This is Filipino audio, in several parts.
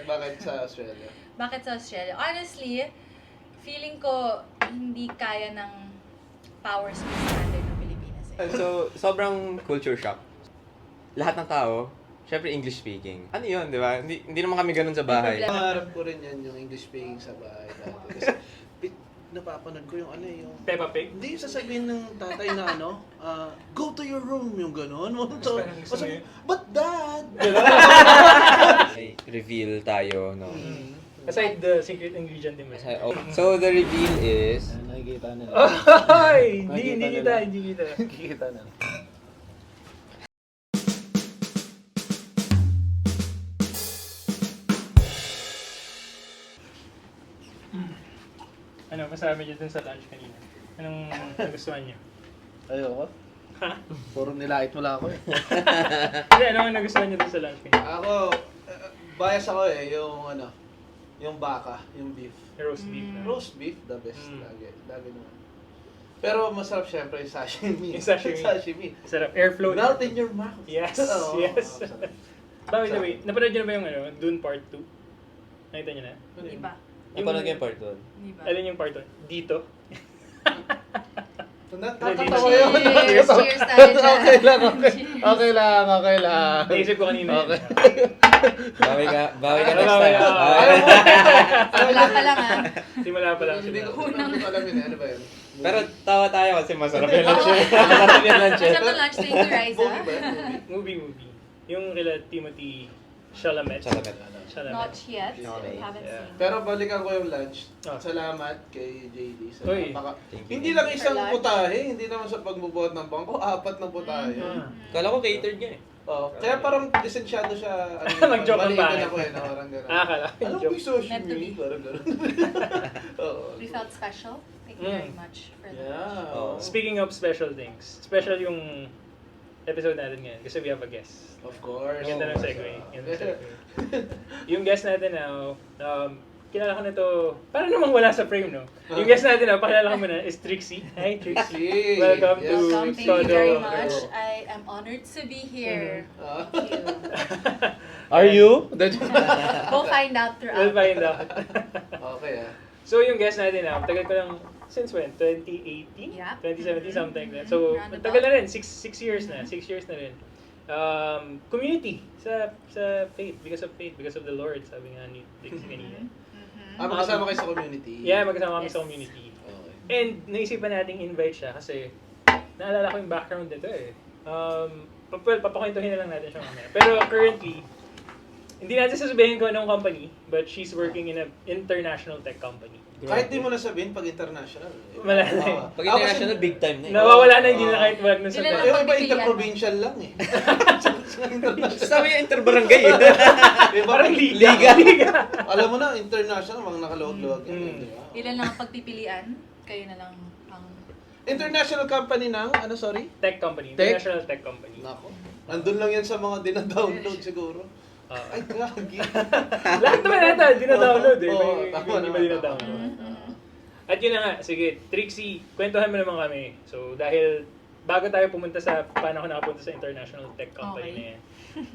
Bakit sa Australia? Bakit sa Australia? Honestly, feeling ko hindi kaya ng power speed standard ng Pilipinas eh. So, sobrang culture shock. Lahat ng tao, syempre English speaking. Ano yun, di ba? Hindi naman kami ganun sa bahay. Pangarap ko rin yan, yung English speaking sa bahay. Kasi napapanood ko yung yung... Peppa Pig? Hindi, sasabihin ng tatay na go to your room, yung gano'n. So, but dad! Reveal tayo, no? Aside the secret ingredient din mo. So, the reveal is... Nakikita na. Ay! Hindi kita. Nakikita na. Ano, kasama niyo dun sa lunch kanina? Anong nagustuhan niyo? Ayoko. Ha? Puro nilait mo lang ako eh. Hindi, ano ang nagustuhan niyo dun sa lunch kanina? Ako, bias ako yung baka, yung beef. Roast beef na. Roast beef, the best. Lagi naman. Pero masarap syempre yung sashimi. Yung sashimi. Sarap. Airflow. Melt in your mouth. Yes, Oo, yes. masarap. By the way, napanood niyo na ba yung Dune Part 2? Nakita niyo na? Hindi ba? Napanood ko yung part 1. Hindi ba? Alin yung part 1? Dito? Nakakatawa yun. Cheers tayo dyan. Okay lang. Naisip ko kanina yun. Bawi ka next time. Wala pa lang Simula pa lang. Hindi ko alam yun. Ano ba yun? Pero tawa tayo kasi masarap yung lunch. Masarap yung lunch. Masarap na lunch. Thank you, Riza. Movie ba yun? Movie. Yung kila Timothy Chalamet. Not yet. Okay. Haven't Yeah. seen. Pero balikan ko yung lunch. Oh. Salamat kay JD. Uy. Hindi lang isang For lunch. putahe, hindi naman sa pagbubuhat ng bangko, 4 na putahe. Kala ko catered nga eh. Oh, kaya parang lisensyado siya. Mag-joke ng maliitin bahay. ako na parang gano'n. Akala. Alam ko yung Meant to be. sashimi, parang gano'n. Oo. We felt special. Thank you very much for the lunch. Yeah. Oh. Speaking of special things, special yung episode natin ngayon kasi we have a guest. Of course. Ang ganda ng segue. Yung guest natin now, kilala ko na to, parang namang wala sa frame, no? Yung guest natin now, pakilala ko muna, is Trixie. Hi, Trixie. Welcome to Welcome. Thank you Todo. very much. I am honored to be here. Thank you. Are you? We'll find out throughout. We'll find out. Okay So yung guest natin now, tagal ko lang, since when? 2018? Yeah. 2017, something like that. So, Roundabout. tagal na rin, 6 years na. 6 years na rin. Community sa faith, because of the Lord, sabi nga ni Trixie kanina. Magkasama kayo sa community. Yeah, magkasama kami Yes. sa community. Okay. And naisipan nating invite siya kasi naalala ko yung background nito eh. Papakwentuhin na lang natin siya mamaya. Pero currently, hindi natin sasabihin ko anong company, but she's working in an international tech company. Kahit di mo na sabihin pag international. Wala na eh. Pag international, big time na eh. Nawawala na, hindi na kahit wag na Hindi na sabihin. Yung iba Pagpipilian. interprovincial lang eh. Sabi yung interbarangay eh. Parang liga. Alam mo na, international, mga nakaluwag-luwag yan. Di ba? Ilan lang ang pagpipilian? Kayo na lang ang... International company ng, sorry? Tech company. Tech? International tech company. Nako. Nandun lang yan sa mga dinadownload siguro. Ay, gagi. Lahat naman natin, dina-download eh. Oo, May tama hindi naman, ba dina-download? At yun na nga, sige, Trixie, kwentuhan mo naman kami. So, dahil bago tayo pumunta sa, paano ako nakapunta sa international tech company Okay. na yan.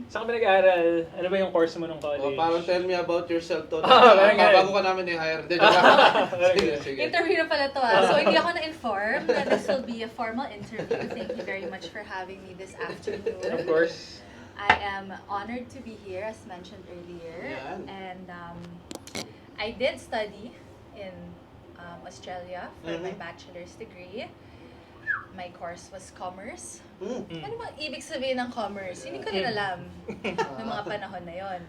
Saan ka ba nag-aaral? Ano ba yung course mo nung college? Parang tell me about yourself to. Parang ganun. Bago ka namin i-hire. Sige. Interview na pala to So, hindi ako na-inform that this will be a formal interview. Thank you very much for having me this afternoon. Of course. I am honored to be here, as mentioned earlier. Yan. And I did study in Australia for my bachelor's degree. My course was commerce. Ano ba ibig sabihin ng commerce? Hindi ko rin alam noong mga panahon na yon.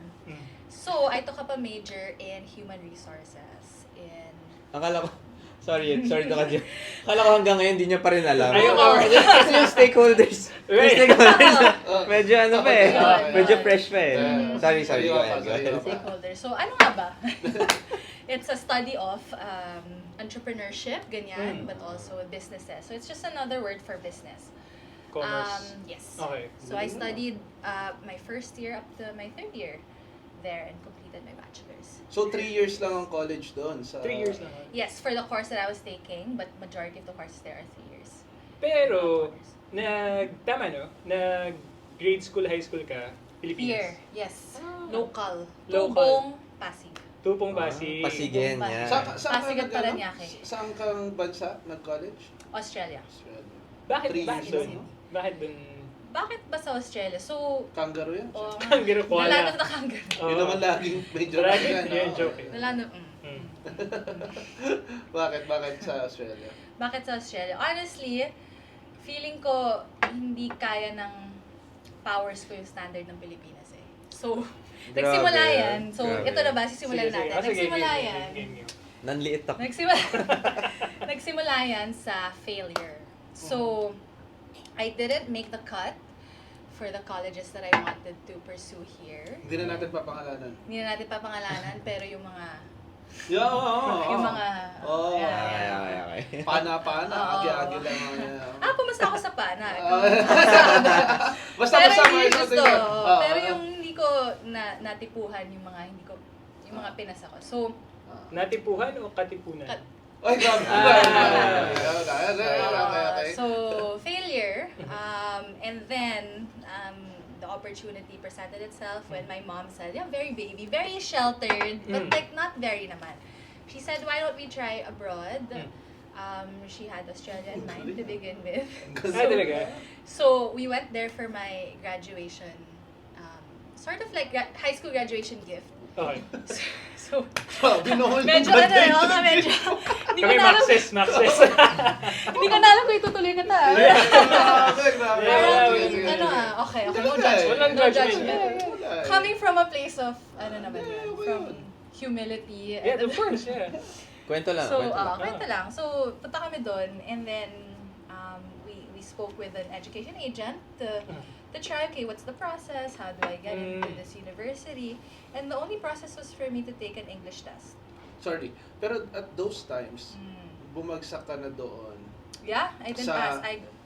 So, I took up a major in human resources. Akala ko, sorry to ka dyan. Akala ko hanggang ngayon hindi niya pa rin alam. Ayun, Kasi yung stakeholders. Medyo ano pa eh. Medyo fresh pa eh. Sorry. Go ahead. Stakeholders. So, ano nga ba? It's a study of entrepreneurship, ganyan, but also businesses. So, it's just another word for business. Commerce. Yes. Okay. So, I studied my first year up to my third year there and completed my bachelor's. So 3 years lang ang college doon? 3 years lang. Yes, for the course that I was taking, but majority of the courses there are 3 years. Pero, grade school, high school ka, Philippines. Here, yes. Local. Local. Tubong, Pasig. Tupong Pasig. Pasigen, Tupong yan. Pasig. Saan Pasig ka at Paranaque. Saan kang bansa nag-college? Australia. Australia. Bakit 3 bakit years doon? lang, no? Bakit doon? Bakit ba sa Australia? So, Kangaroo yan. Kangaroo the koala. land of the kangaroo. Yun naman laging may joke Lagi yan. yun, no? joke. The land of, Bakit sa Australia? Bakit sa Australia? Honestly, feeling ko hindi kaya ng powers ko yung standard ng Pilipinas eh. So, nagsimula yan. So, Grabe. ito na ba? Sisimulan natin. Nagsimula yan. Nanliit ako. Nagsimula yan sa failure. So, I didn't make the cut for the colleges that I wanted to pursue here. Hindi na natin papangalanan. Hindi na natin papangalanan, pero yung mga... Yeah, oo. Yung mga... Oo. yeah. Okay. Pana-pana, Oo. agi-agi lang mga Pumasa ako sa pana. Basta Pero masama hindi yung gusto. tingin. Pero yung hindi ko natipuhan yung mga hindi ko yung mga pinasa ko. So, Natipuhan o katipunan? Ay, grabe. Okay. so failure. And then the opportunity presented itself when my mom said, "Yeah, very baby, very sheltered, but like not very naman." She said, "Why don't we try abroad?" She had Australia in mind to begin with. Talaga? So we went there for my graduation, sort of like high school graduation gift. Okay. So Binohol medyo ano, medyo hindi ko Kami na alam, Maxes. hindi ko na alam kung itutuloy ka ta. Parang, okay, no judgment. Walang No judgment. judgment. Coming from a place of, naman yun, from humility. Yeah, of course, yeah. Kwento lang. So, kwento lang. kwento lang. So, punta kami doon, and then, we spoke with an education agent to try, okay, what's the process? How do I get into this university? And the only process was for me to take an English test. Sorry, pero at those times, bumagsak ka na doon Yeah, I didn't pass.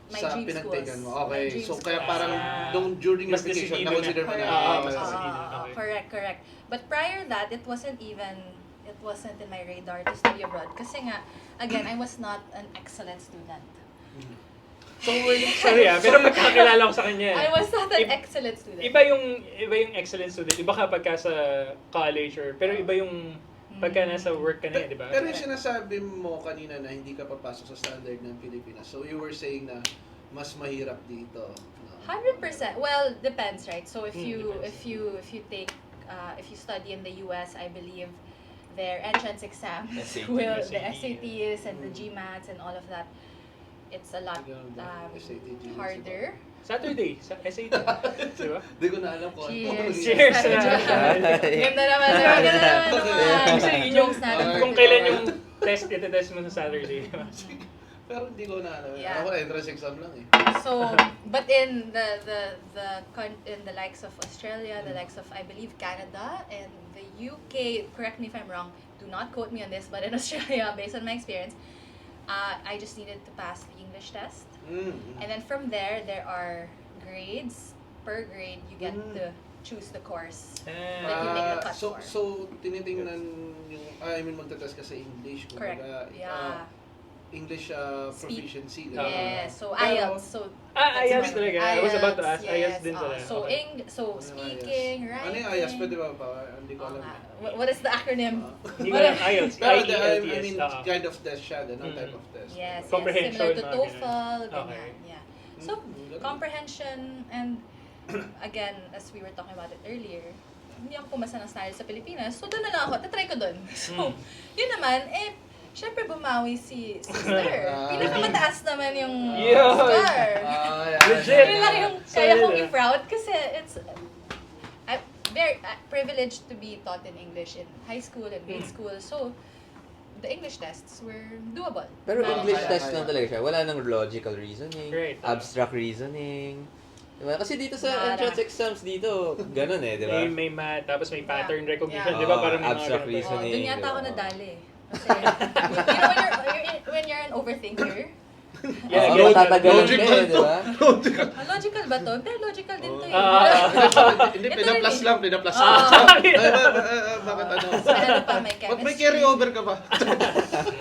My sa dream pinagtagan schools. mo. My Okay, dream so kaya schools. parang Yeah. during your Mas application, decidido na-consider mo Correct. na. mas okay. decidido. Okay. Correct. But prior that, it wasn't in my radar to study abroad. Kasi nga, again, I was not an excellent student. So, Sorry pero pagkakilala ko sa kanya. I was not an Iba- excellent student. Iba yung excellent student. Iba kapag ka sa college pero iba yung pagka nasa work ka na, di ba? pero yung sinasabi mo kanina na hindi ka papasok sa standard ng Pilipinas, so you were saying na mas mahirap dito. 100%. Well, depends, right? So if you Depends. if you study in the US, I believe their entrance exams SAT. the SATs and the GMATs and all of that, it's a lot SAT, GMAT, harder. Saturday, sa SAT. Di ba? Hindi ko na alam kung ano. Cheers! Ganda naman, sir. Ganda naman naman. Kasi yun yung, Jokes natin. kung kailan yung ite-test mo sa Saturday. Di ba? Pero hindi ko na alam. Yeah. Ako entrance exam lang eh. So, but in in the likes of Australia, the likes of I believe Canada and the UK, correct me if I'm wrong, do not quote me on this, but in Australia, based on my experience, I just needed to pass the English test, and then from there are grades. Per grade, you get to choose the course that you make the cut for. So, tinitingnan yung, magta-test ka sa English. Correct. Yeah. English proficiency. Yes. diba? So Pero- IELTS. So IELTS talaga. I was about to ask. yes. IELTS din pala. So Okay. so Ano yung speaking, IELTS? writing. Ano yung IELTS? Pwede ba? Hindi ko Oo alam. nga. What is the acronym? Hindi ko alam. IELTS. Pero I IELTS. mean, kind of test siya. Ganun type of test. Yes, Comprehension, similar to mga TOEFL, ganun. Okay. ganyan. Yeah. So Ganun. comprehension and again, as we were talking about it earlier, hindi ako pumasa ng style sa Pilipinas. So doon na lang ako, tatry ko doon. So, yun naman, syempre bumawi si sister. Pinakamataas naman yung Yun. score. Legit. Yun lang yung kaya kong i-proud kasi it's I'm very privileged to be taught in English in high school and grade school. So, the English tests were doable. Pero Manageable. English test lang talaga siya. Wala nang logical reasoning, Right. abstract reasoning. Diba? Kasi dito sa Wala. entrance exams dito, ganun eh, di ba? May math, tapos may pattern Yeah. recognition, Yeah. di ba? Parang may mga Abstract ganun. reasoning. Doon yata ako diba? nadali. Kasi, you know, when you're an overthinker, Yeah, Oo, yeah, matatagalan logic ka ba? eh, di ba? logical ba to? Pero logical din to eh. Hindi, Ito pinaplas rin lang, pinaplas Ah. lang. Bakit ano? So, ano pa, may Wag may chemistry. carry over ka ba?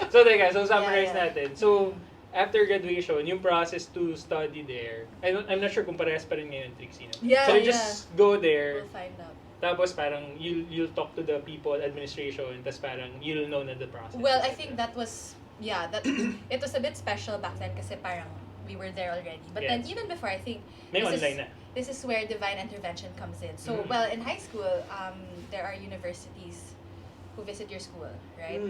So, teka, so summarize Yeah. natin. So, after graduation, yung process to study there, I'm not sure kung parehas pa rin ngayon, Trixie. No? Yeah, So, you just go there, We'll find out. Tapos parang you'll talk to the people, administration, tapos parang you'll know na the process. Well, I think that was, that it was a bit special back then kasi parang we were there already. But then Yes. even before, I think May online na. this is where divine intervention comes in. So, well, in high school, there are universities who visit your school, right?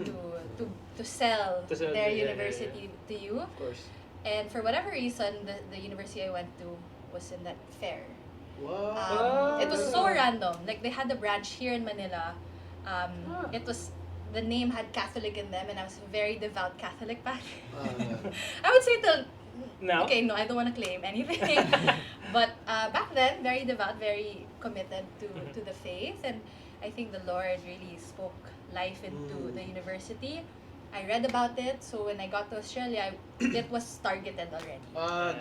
To sell To sell their the- university to you. Of course. And for whatever reason, the university I went to was in that fair. Wow. It was so random. Like they had a branch here in Manila. It was, the name had Catholic in them, and I was a very devout Catholic back. I would say till Now? okay, no, I don't want to claim anything. But back then, very devout, very committed to the faith, and I think the Lord really spoke life into the university. I read about it, so when I got to Australia, it was targeted already.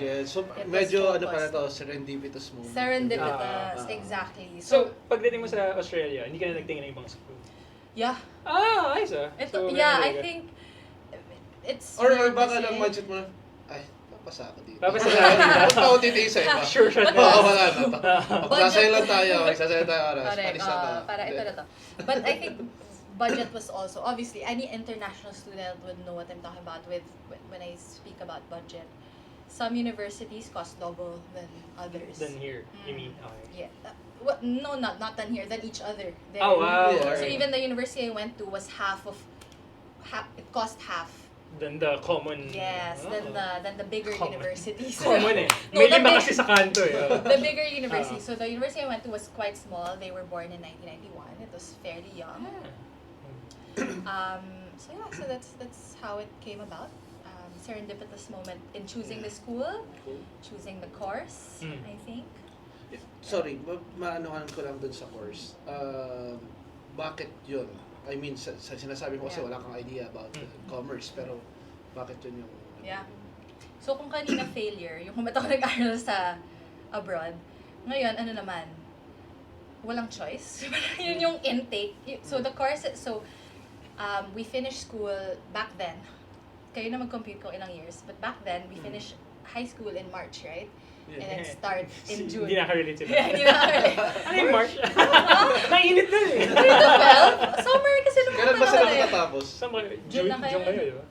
Good. So, It was medyo ano focused. pala to, serendipitous moment. Serendipitous, exactly. So, pagdating mo sa Australia, hindi ka na nagtingin ng ibang school? Yeah. Ayos ah. Ito, So, yeah, very I good. think it's Or weird baka kasi- lang budget mo na, ay, papasa ako dito. Papasa ka dito. Huwag pa ako titingin sa iba. Sure shot But- Oo, na. wala na. Magsasayo lang tayo, magsasayo tayo oras. Correct. Palis na to. Para ito na to. But I think budget was also, obviously, any international student would know what I'm talking about when I speak about budget. Some universities cost double than others. Than here, you mean? Okay. Yeah. No, not than here, than each other. There. Oh, wow. Yeah. So Alright. even the university I went to was it cost half. Then the common... Yes, than the bigger Common. universities. Common eh. No, May the lima big- kasi sa kanto eh. The bigger university. So the university I went to was quite small. They were born in 1991. It was fairly young. So that's how it came about. Serendipitous moment in choosing the school, choosing the course, I think. Sorry, maanohan ko lang dun sa course. Bakit yun? I mean, sa sinasabi mo kasi Yeah. wala kang idea about commerce, pero bakit yun yung... Yeah. So kung kanina failure, yung kung ba't ako nag-aral sa abroad, ngayon ano naman, walang choice. Yun yung intake. So the course, we finished school back then. Kayo na mag-compute kung ilang years, but back then, we finished high school in March, right? And then start in June. Hindi nakarelate sila. Yeah, hindi nakarelate. Ano yung March? Nainit na eh. Grade 12? Summer kasi nung Kailan ba panahon sila na yun. matatapos? Saan ba? June na kayo. June kayo, di ba?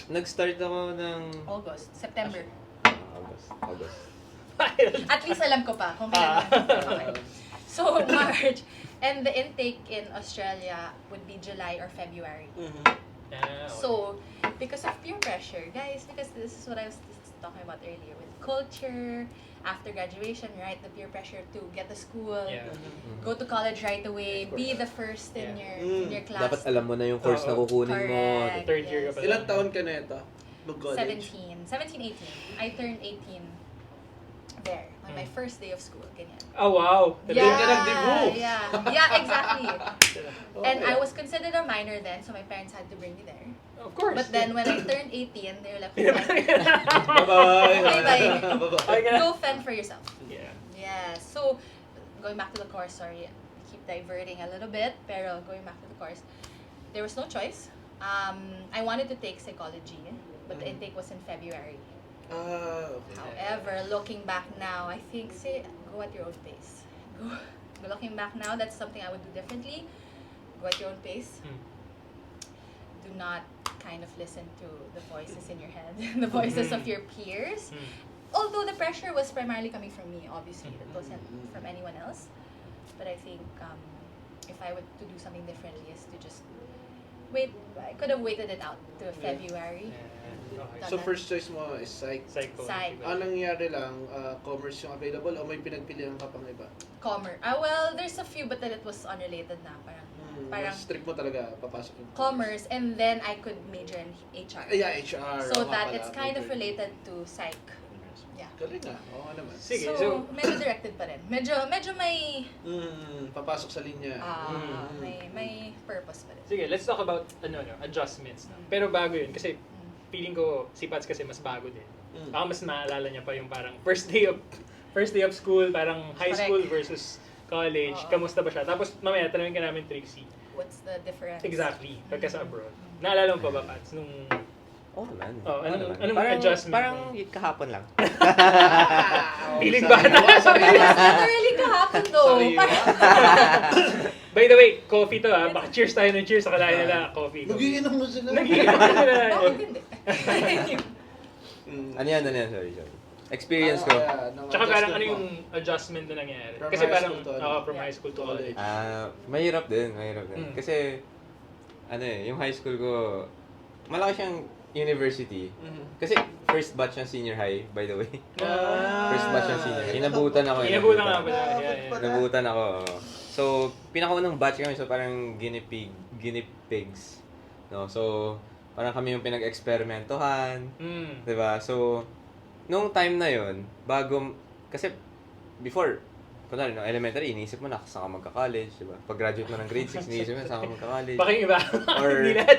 Nag-start ako ng August, September. August. At least alam ko pa kung kailan. Okay. So, March. And the intake in Australia would be July or February. So, because of peer pressure, guys, because this is what I was talking about earlier with culture, after graduation, right? The peer pressure to get to school, Yeah. go to college right away, be the first in your class. Dapat alam mo na yung course na kukunin mo. Correct. Third year ka pa. Ilang taon ka na ito? Mag-college? 17, 18. I turned 18 there on my first day of school. Ganyan. Oh, wow. Doon ka nag-debut. Yeah, exactly. And Okay. I was considered a minor then, so my parents had to bring me there. Of course. But then when I turned 18, they were like, Bye-bye. Bye-bye. Bye-bye. go fend for yourself. Yeah. Yeah, so going back to the course, sorry, I keep diverting a little bit, pero going back to the course, there was no choice. I wanted to take psychology, but the intake was in February. Okay. However, looking back now, I think, go at your own pace. Looking back now, that's something I would do differently. Go at your own pace. Do not kind of listen to the voices in your head, the voices of your peers. Although the pressure was primarily coming from me, obviously, it wasn't from anyone else. But I think if I were to do something differently, is to just wait. I could have waited it out to February. So first choice mo is psych. Psycho. Psych. Anong nangyari lang, commerce yung available o may pinagpilihan ka pang iba? Commerce. Well, there's a few, but then it was unrelated na. Parang Mas strict mo talaga, papasok yung commerce, and then I could major in HR. Yeah, HR. So oo nga that pala, it's kind of major. related to psych. Yeah. Galing ah, oo nga naman. Sige, so, so- medyo directed pa rin. Medyo may Papasok sa linya. may purpose pa rin. Sige, let's talk about adjustments. Pero bago yun, kasi feeling ko si Pats kasi mas bago din. Baka mas naalala niya pa yung parang first day of school, parang high Correct. school versus college. Kamusta ba siya? Tapos mamaya tanungin ka namin, Trixie. What's the difference? Exactly, pagka sa abroad. Naalala mo pa ba, Pats, nung Oo naman. Oh, anong parang, adjustment Parang mo? kahapon lang. Feeling bata. Literally kahapon though. Sorry. By the way, coffee to baka cheers tayo ng cheers sa kalahin nila, coffee. Nagiinom na sila. Nagiinom na sila. Bakit hindi? Ano yan? Sorry. Experience ko. Tsaka parang ano yung adjustment na nangyari? From Kasi high parang, school to from high school to college. Mahirap din. Kasi, yung high school ko, malaki siyang university. Kasi, first batch ng senior high, by the way. First batch ng senior high. Inabutan ako. Inabutan ka pala. Yeah. Inabutan ako. So, pinakaunang batch kami, so parang guinea pigs. No? So, parang kami yung pinag-eksperimentohan. Diba? So, nung time na yon kasi before, kunwari, no, elementary, iniisip mo na saan ka magka-college, diba? Pag-graduate mo ng grade 6, iniisip mo na saan ka magka-college. Baka yung iba. Or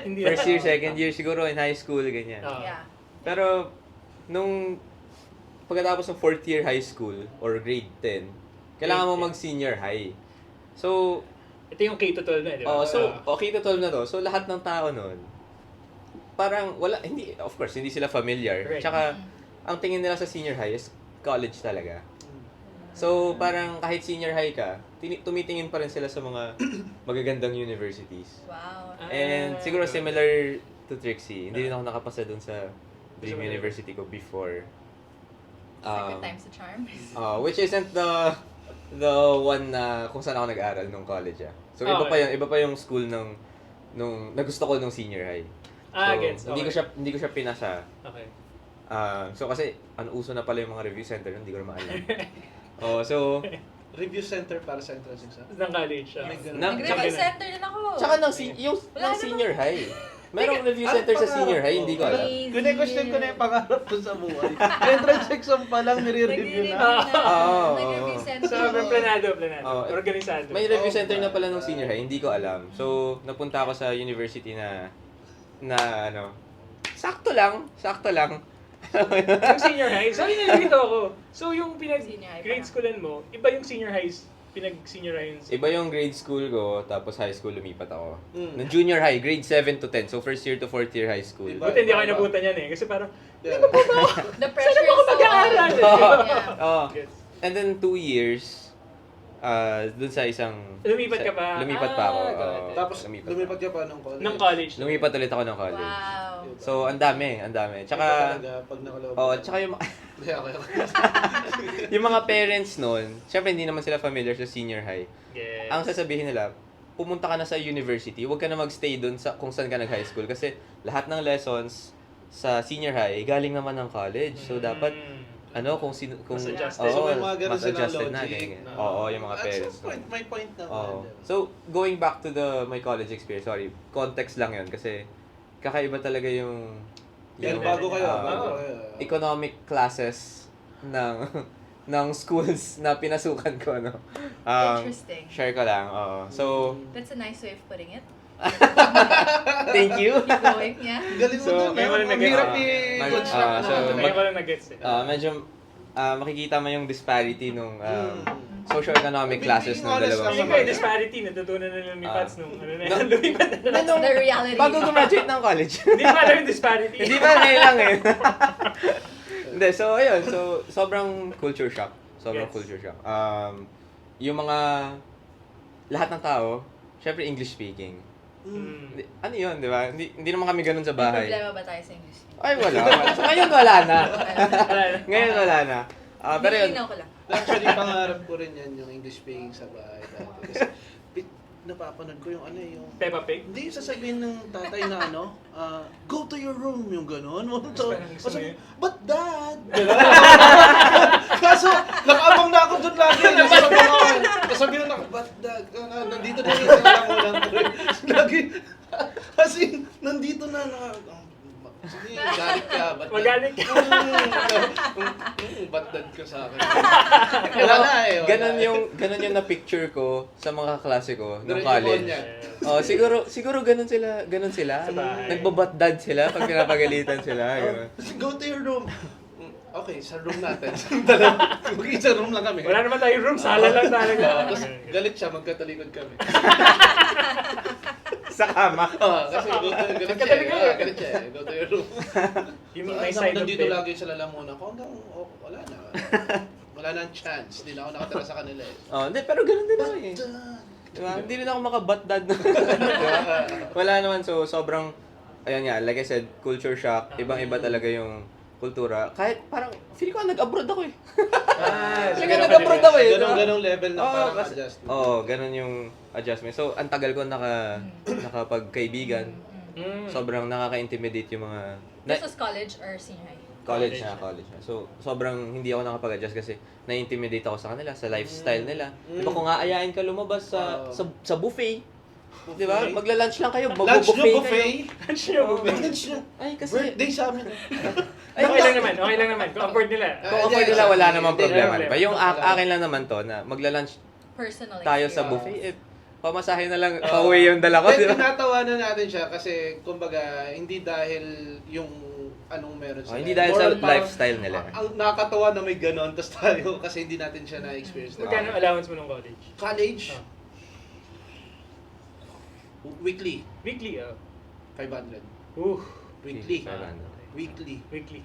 hindi first year, second year, siguro in high school, ganyan. Yeah. Pero, nung pagkatapos ng fourth year high school, or grade 10, kailangan mo mag-senior high. So, ito yung K-12 na, di ba? Okay to 12 na to. So, lahat ng tao nun, parang of course, hindi sila familiar. Right. Tsaka, ang tingin nila sa senior high is college talaga. So, parang kahit senior high ka, tumitingin pa rin sila sa mga magagandang universities. Wow. And siguro similar to Trixie, hindi rin ako nakapasa dun sa dream university ko before. Second time's the charm. Which isn't the one na kung saan ako nag-aral nung college. So, iba pa yung school nung nagusto ko nung senior high. So, hindi ko siya pinasa. Okay. So kasi uso na pala yung mga review center, hindi ko na maalam. So Review center para sa entrance exam. Ng college. Nag-review center din ako. Tsaka yung senior high. Merong review center sa senior high, hindi ko alam. Kune-question ko na yung pangarap ko sa buhay. Entrance exam pa lang, nire-review na. Nag-review center. So, planado. Organisado. May review center na pala nung senior high, hindi ko alam. So, napunta ako sa university na sakto lang. Yung senior high, sorry nalilito ako. So yung Senior high grade pa. schoolan mo, iba yung senior highs, pinag-senior high. Iba yung grade school ko, tapos high school lumipat ako. Nung junior high, grade 7 to 10. So, first year to fourth year high school. Iba. Buti hindi ako inabutan yan Kasi parang, The pressure saan ako is so mag-aaral? Yeah. Gets. And then 2 years, dun sa isang... Lumipat ka pa? Lumipat pa ako. got it. Tapos lumipat ka pa ng college. Ng college. Lumipat ulit ako ng college. Wow. So, ang dami. Tsaka, pag nakaloob. tsaka yung, Okay. yung mga parents nun, syempre hindi naman sila familiar sa senior high. Yes. Ang sasabihin nila, pumunta ka na sa university, huwag ka na magstay dun kung saan ka nag-high school. Kasi lahat ng lessons sa senior high, galing naman ng college. So, dapat, kung Mas adjusted. So, may mga ganun mas silang adjusted na. logic. ganyan. Oo, yung mga At parents. some point, may point naman. Oo. So, going back to my college experience, sorry, context lang yun kasi kakaiba talaga yung Bago kayo. economic classes ng schools na pinasukan ko, no? Interesting. Share ko lang, oo. So, That's a nice way of putting it. thank you. Keep going, yeah. Galing mo So, dun, ngayon ko lang Ang nag-gets. hirap Ah, so, Ngayon ko lang nag-gets medyo makikita mo yung disparity nung socio-economic classes ng Honest dalawa. lang Feeling ko yung disparity, natutunan na lang ni Pats nung lumipat na lang. That's the reality. Bago gumraduate ng college. Hindi pa alam yung disparity. Hindi ba ngayon lang eh. Hindi, so ayun, so sobrang culture shock. Yes. Culture shock. Yung mga lahat ng tao, syempre English speaking. Ano yun, di ba? Hindi naman kami ganun sa May bahay. problema ba tayo sa English? Ay, wala. So, ngayon wala na. Ngayon wala na. Pero yun, Nilinaw ko lang. Actually, pangarap ko rin yan, yung English speaking sa bahay dati. Kasi, napapanood ko yung yung... Peppa Pig? Hindi yung sasabihin ng tatay na go to your room, yung gano'n. Sabi, but dad? Kaso, nakaabang na ako doon lagi. Sabi na but dad? Nandito na yung lang. Lagi, kasi nandito na. Sige, galit ka. Magalit ka. Ba't dad ka sa akin? Wala Wala eh. ganun yung na-picture ko sa mga klase ko nung Doraemon college. yan. Siguro ganun sila. Sa bahay. Nagbabatdad sila pag pinapagalitan sila. Ganun. Go to your room. Okay, sa room natin. Dalawa. Mag-isa room lang kami. Wala naman tayong room, sala lang talaga. Tapos galit siya, magkatalikod kami. sa kama. Kasi ganun siya. Ganun siya. Go to your room. You mean my side of Nandito bed? lagi sa lalamunan ko hanggang wala na. Wala na ang chance. Hindi na ako nakatira sa kanila eh. Hindi, pero ganun din ako eh. Diba? Hindi rin ako makabat dad. Wala naman, so sobrang, ayun nga, like I said, culture shock. Ibang-iba talaga yung kultura. Kahit parang, feeling ko nag-abroad ako eh. Siguro nag-abroad ako eh. Ganong level na parang adjustment. Ganun yung adjustment. So, ang tagal ko nakapagkaibigan. Sobrang nakaka-intimidate yung mga... This was college or senior high? College na. So, sobrang hindi ako nakapag-adjust kasi na-intimidate ako sa kanila, sa lifestyle nila. Diba kung aayain ka lumabas sa buffet, di ba? Magla-lunch lang kayo, Lunch nyo mag-buffet buffet? Lunch nyo buffet? Lunch nyo? Ay, kasi... Birthday sa amin. Okay lang naman. Kung afford nila. Kung afford nila, wala namang Hindi, problema. hindi. Diba? Yung akin lang naman to, na magla-lunch Personal tayo sa experience. buffet, pamasahe na lang, pauwi yung dala ko, di ba? Tinatawanan natin siya kasi, kumbaga, hindi dahil yung anong meron sila. Hindi dahil sa More parang, lifestyle nila. Ang nakakatawa na may ganon, tapos tayo kasi hindi natin siya na-experience. Magkano allowance mo nung college? College? Weekly, Weekly, 500. Weekly. Weekly. Weekly.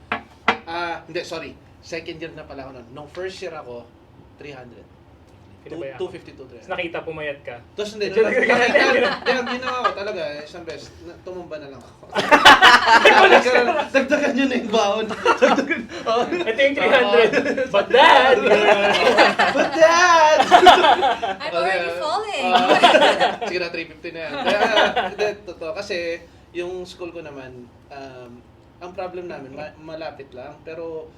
Hindi, sorry. Second year na pala ako nun. Nung first year ako, 300. Pinabayaan. 250 Tapos nakita pumayat ka. Tapos hindi, ang ginawa ko talaga, isang beses, tumumba na lang ako. Dagdagan yun na yung baon. Ito yung 300. But dad! But dad! I'm already falling. Sige na, 350 na yan. Hindi, totoo. Kasi, yung school ko naman, ang problem namin, malapit lang. Pero,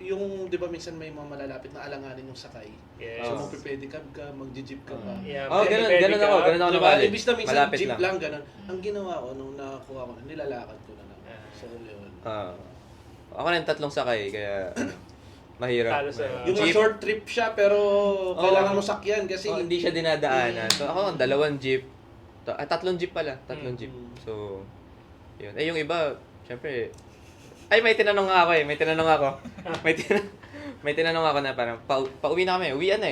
yung, di ba minsan may mga malalapit na alanganin yung sakay. Yes. So, magpe-pedicab ka, magji-jeep ka pa. Yeah, Ganun ako na Diba? college. Ibig na minsan Malapit jeep lang. lang, ganun. Ang ginawa ko, nung nakakuha ko, nilalakad ko na lang. So, yun. Ako na yung tatlong sakay, kaya mahirap. Talo sa- Yung Jeep. short trip siya, pero kailangan mo sakyan kasi Hindi siya dinadaanan. So ako, dalawang jeep. Tatlong jeep pala. Tatlong jeep. So, yun. Yung iba, syempre, may tinanong nga ako. May tinanong ako na parang, pauwi na kami. Uwian na.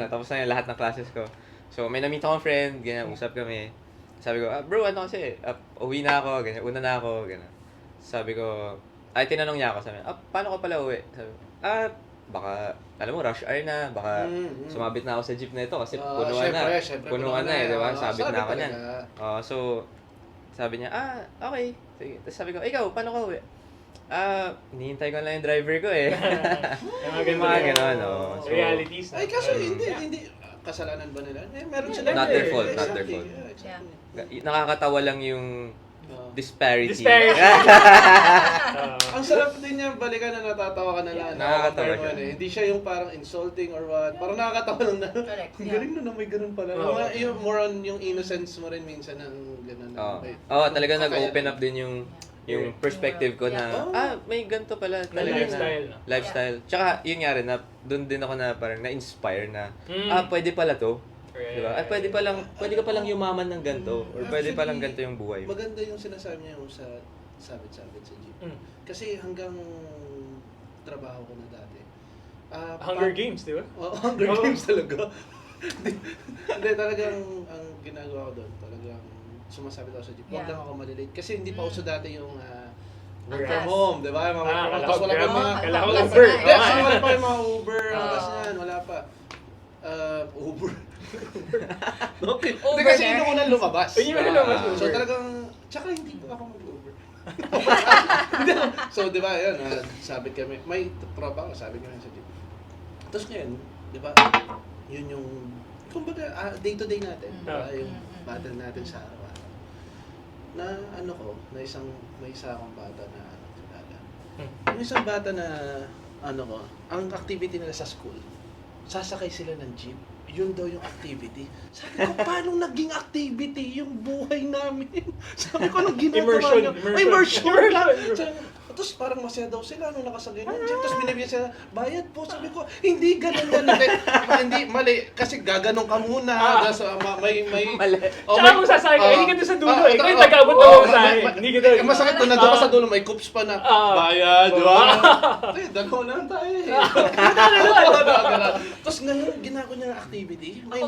Tapos na yung lahat ng classes ko. So, may na-meet akong friend, ganyan, usap kami. Sabi ko, bro, ano kasi, uwi na ako, ganyan, una na ako, ganyan. Sabi ko, tinanong niya ako, sabi niya, paano ka pala uwi? Sabi ko, baka, alam mo, rush hour na, baka sumabit na ako sa jeep na ito kasi punuan na. Punuan na di ba? Sabit na ako niyan. So, sabi niya, okay. Sige. Tapos sabi ko, ikaw, paano ka uwi? Hinihintay ko lang yung driver ko eh. Yung mga ganon, So, realities. Ay, kaso hindi. Kasalanan ba nila? Meron sila. Not their fault, not their Exactly. fault. Yeah, exactly. Nakakatawa lang yung disparity. Ang sarap din niya, balikan na natatawa ka na lang. Nakakatawa siya. Hindi siya yung parang insulting or what. Parang nakakatawa lang na. Correct, Ang yeah. galing na may ganun pala. Yung more on yung innocence mo rin minsan ng ganun. Talaga nag-open up din yung perspective ko na, may ganito pala talaga lifestyle, na lifestyle. Tsaka, yun nga rin, na, doon din ako na parang na-inspire na, pwede pala to. Diba? Pwede ka palang yumaman ng ganito. Or pwede palang ganito yung buhay mo. Maganda yung sinasabi niya yung sa sabit-sabit sa jeep. Kasi hanggang trabaho ko na dati. Hunger Games, di ba? Hunger Games talaga. Hindi, talagang ang ginagawa ko doon, talagang sumasabit ako sa jeep. Huwag lang ako malilate. Kasi hindi pa uso dati yung work from home, di ba? Tapos wala pa mga... Kala ko Uber. Wala pa yung mga Uber, tapos yan, wala pa. Uber. Okay. Hindi kasi yun yung unang lumabas. Yun yung unang lumabas, So Uber. talagang, tsaka hindi pa ako mag-Uber. So di ba, yun, sabit kami. May tropa ko, sabit kami sa jeep. Tapos ngayon, di ba, yun yung, kumbaga, day-to-day natin. Diba? Yung battle natin sa araw-araw. Na ano ko, may isa akong bata na kilala. Yung isang bata na ang activity nila sa school, sasakay sila ng jeep. Yun daw yung activity. Sabi ko, paano naging activity yung buhay namin? Sabi ko, anong ginagawa Immersion. nyo? Immersion. Sabi ko, Tapos parang masaya daw sila nung nakasagay ng jeep. Tapos binibigyan sila, bayad po. Sabi ko, hindi ganun yan. Hindi, mali. Kasi gaganon ka muna. Tapos may... Mali. Tsaka kung sasakay ka, hindi ka doon sa dulo eh. Ikaw yung nag-abot ng usahin. Hindi ka doon. Masakit doon, nandun ka sa dulo, may coops pa na, bayad, di ba? Dalawa lang tayo eh. Tapos ngayon, ginagawa niya ng activity. May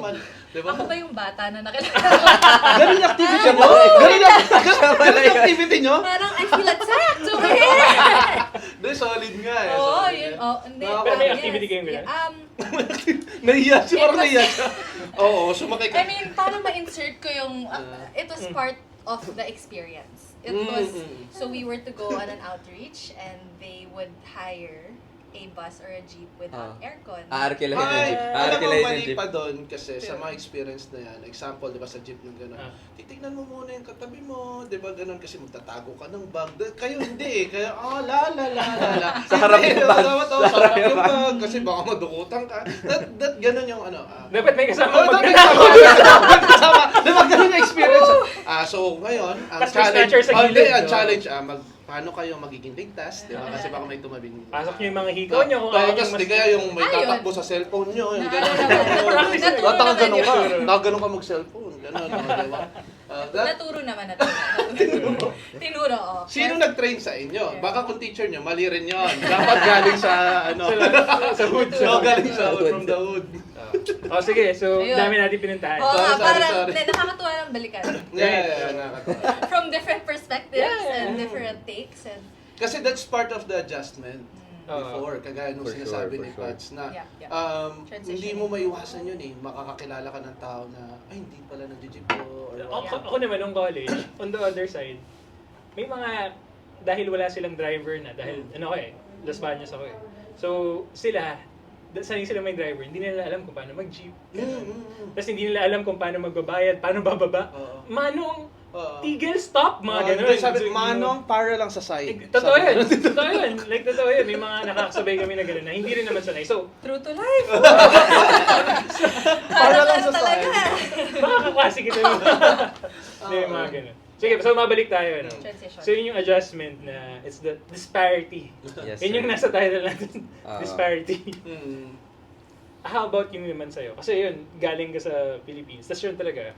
di ba? Ako ba yung bata na nakilala? Ganun yung activity mo? Ganun yung activity nyo? Parang I feel attacked over here! Hindi, solid nga eh. Oo, solid yun. nga. Oh, hindi. Pero may activity kayong ganun? Nahiya siya, parang nahiya siya. Oo, sumakay ka. I mean, parang ma-insert ko yung, it was part of the experience. It was, so we were to go on an outreach and they would hire a bus or a jeep without aircon. Aarkilahin yung Ay, jeep. alam mo, Aarkilahin yung mali jeep. pa doon kasi sa mga experience na yan, example, di ba sa jeep yung gano'n, titignan mo muna yung katabi mo, di ba gano'n, kasi magtatago ka ng bag. Kayo hindi eh, kaya, la. Sa harap yung bag. Sa harap yung bag, kasi baka madukutan ka. That gano'n yung ano. Dapat may kasama Dapat kasama. Di ba gano'n yung experience? So ngayon, ang Tas may challenge, snatcher sa gilid, ang no? challenge, paano kayo magiging ligtas, di ba? Kasi baka may tumabing. Pasok niyo yung mga hikaw niyo kung ayaw Tapos niyo di kaya yung may tatakbo sa cellphone nyo, yung gano'n. Naturo Ganun ka, naman yun. nakaganon ka mag-cellphone, gano'n. Diba? Naturo naman natin. Tinuro, oh. Sino nag-train sa inyo? Baka kung teacher nyo, mali rin yun. Dapat galing sa, sa hood. galing sa hood, from the hood. Oh, sige. So, Ayun. dami natin pinuntahan. Oo nga, Sorry. parang nakakatuwa lang balikan. Yeah, nakakatawa. From different perspectives and different takes and Kasi that's part of the adjustment before, kagaya nung For sinasabi sure, ni for sure. Pats na Transition. hindi mo maiwasan yun eh, makakakilala ka ng tao na, ay hindi pala nag-jeep ko, or Ako naman, nung college, on the other side, may mga, dahil wala silang driver na, dahil, Las Bañas ako eh. So, sila, sanay sila may driver, hindi nila alam kung paano mag-jeep. Tapos hindi nila alam kung paano magbabayad, paano bababa. Manong, tigil, stop, mga ganun. Sabi, manong, para lang sa side. Totoo yan. Totoo yan. Like, totoo yan. May mga nakakasabay kami na gano'n na hindi rin naman sanay. So, true to life. Para lang sa talaga. baka kaklase kita yung mga gano'n. Sige, so mabalik tayo. No? Transition. So yun yung adjustment na it's the disparity. Yes, Yun yung sir. nasa title natin. Disparity. Mm. How about yung naman sa'yo? Kasi yun, galing ka sa Philippines. Tapos yun talaga.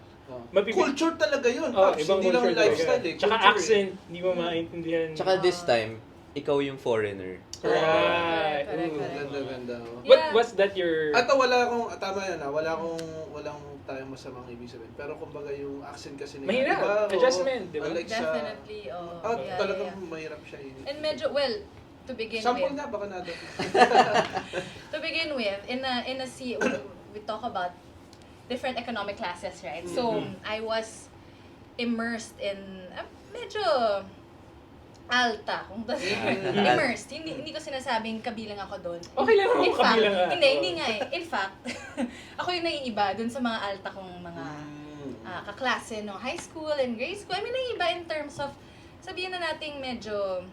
Culture talaga yun, Oh, Paps. ibang Hindi lang culture talaga. lifestyle eh. Tsaka Culture accent, hindi mo maintindihan. Tsaka this time, ikaw yung foreigner. Right. Correct. Ganda. What's that your... At wala akong, tama yan walang tayong masamang ibig sabihin. Pero kumbaga yung accent kasi nila. Mahirap. Diba? Adjustment, di ba? Unlike sa... Definitely, talagang mahirap siya eh. And medyo, well, to begin Sample with, nga, baka natin. to begin with, in a we talk about different economic classes, right? So, I was immersed in, medyo alta, kung immersed. Hindi ko sinasabing kabilang ako doon. Okay lang ako In fact, kabilang ka. hindi nga eh. In fact, ako yung naiiba doon sa mga alta kong mga kaklase no high school and grade school. I mean, naiiba in terms of, sabihin na nating medyo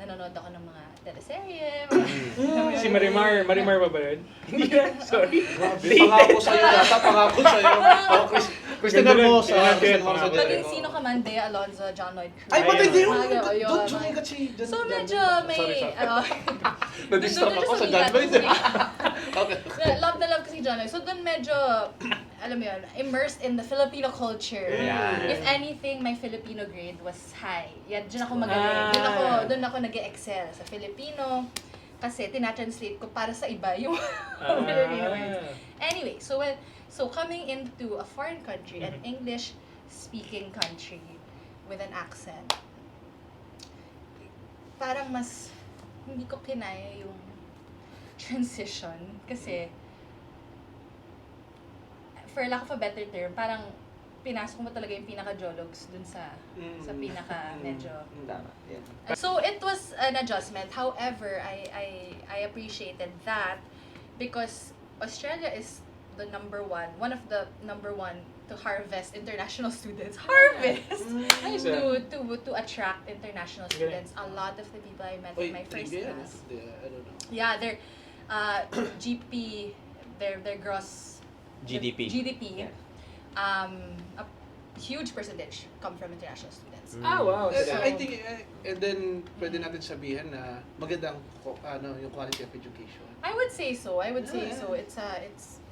nanonood ako ng mga teleserye. Si Marimar ba ba yun? Hindi na, sorry. Pangako sa'yo yata, pangako sa'yo. Christina Hermosa. Maging sino ka man, Dea Alonzo, John Lloyd Cruz. Ay, pati din yung Ayun. doon sumikat si John. So medyo may... Na-distract ako sa John Lloyd. Okay. Love na love ko si John Lloyd. So doon medyo, alam mo yun, immersed in the Filipino culture. Yeah. If anything, my Filipino grade was high. Yan, dyan ako magaling. Doon ako nag-excel sa Filipino. Kasi tinatranslate ko para sa iba yung Filipino words. Anyway, so coming into a foreign country, an English-speaking country with an accent, parang mas hindi ko kinaya yung transition kasi for lack of a better term, parang pinasok mo talaga yung pinaka-jologs dun sa pinaka medyo. Tama. Yeah. So it was an adjustment. However, I appreciated that because Australia is the one of the number one to harvest international students. Harvest! To attract international students. A lot of the people I met in my first class. I don't know. Yeah, their GP, their gross GDP. GDP. Yeah. huge percentage come from international students. Wow. I think, and then, pwede natin sabihin na magandang yung quality of education. I would say so.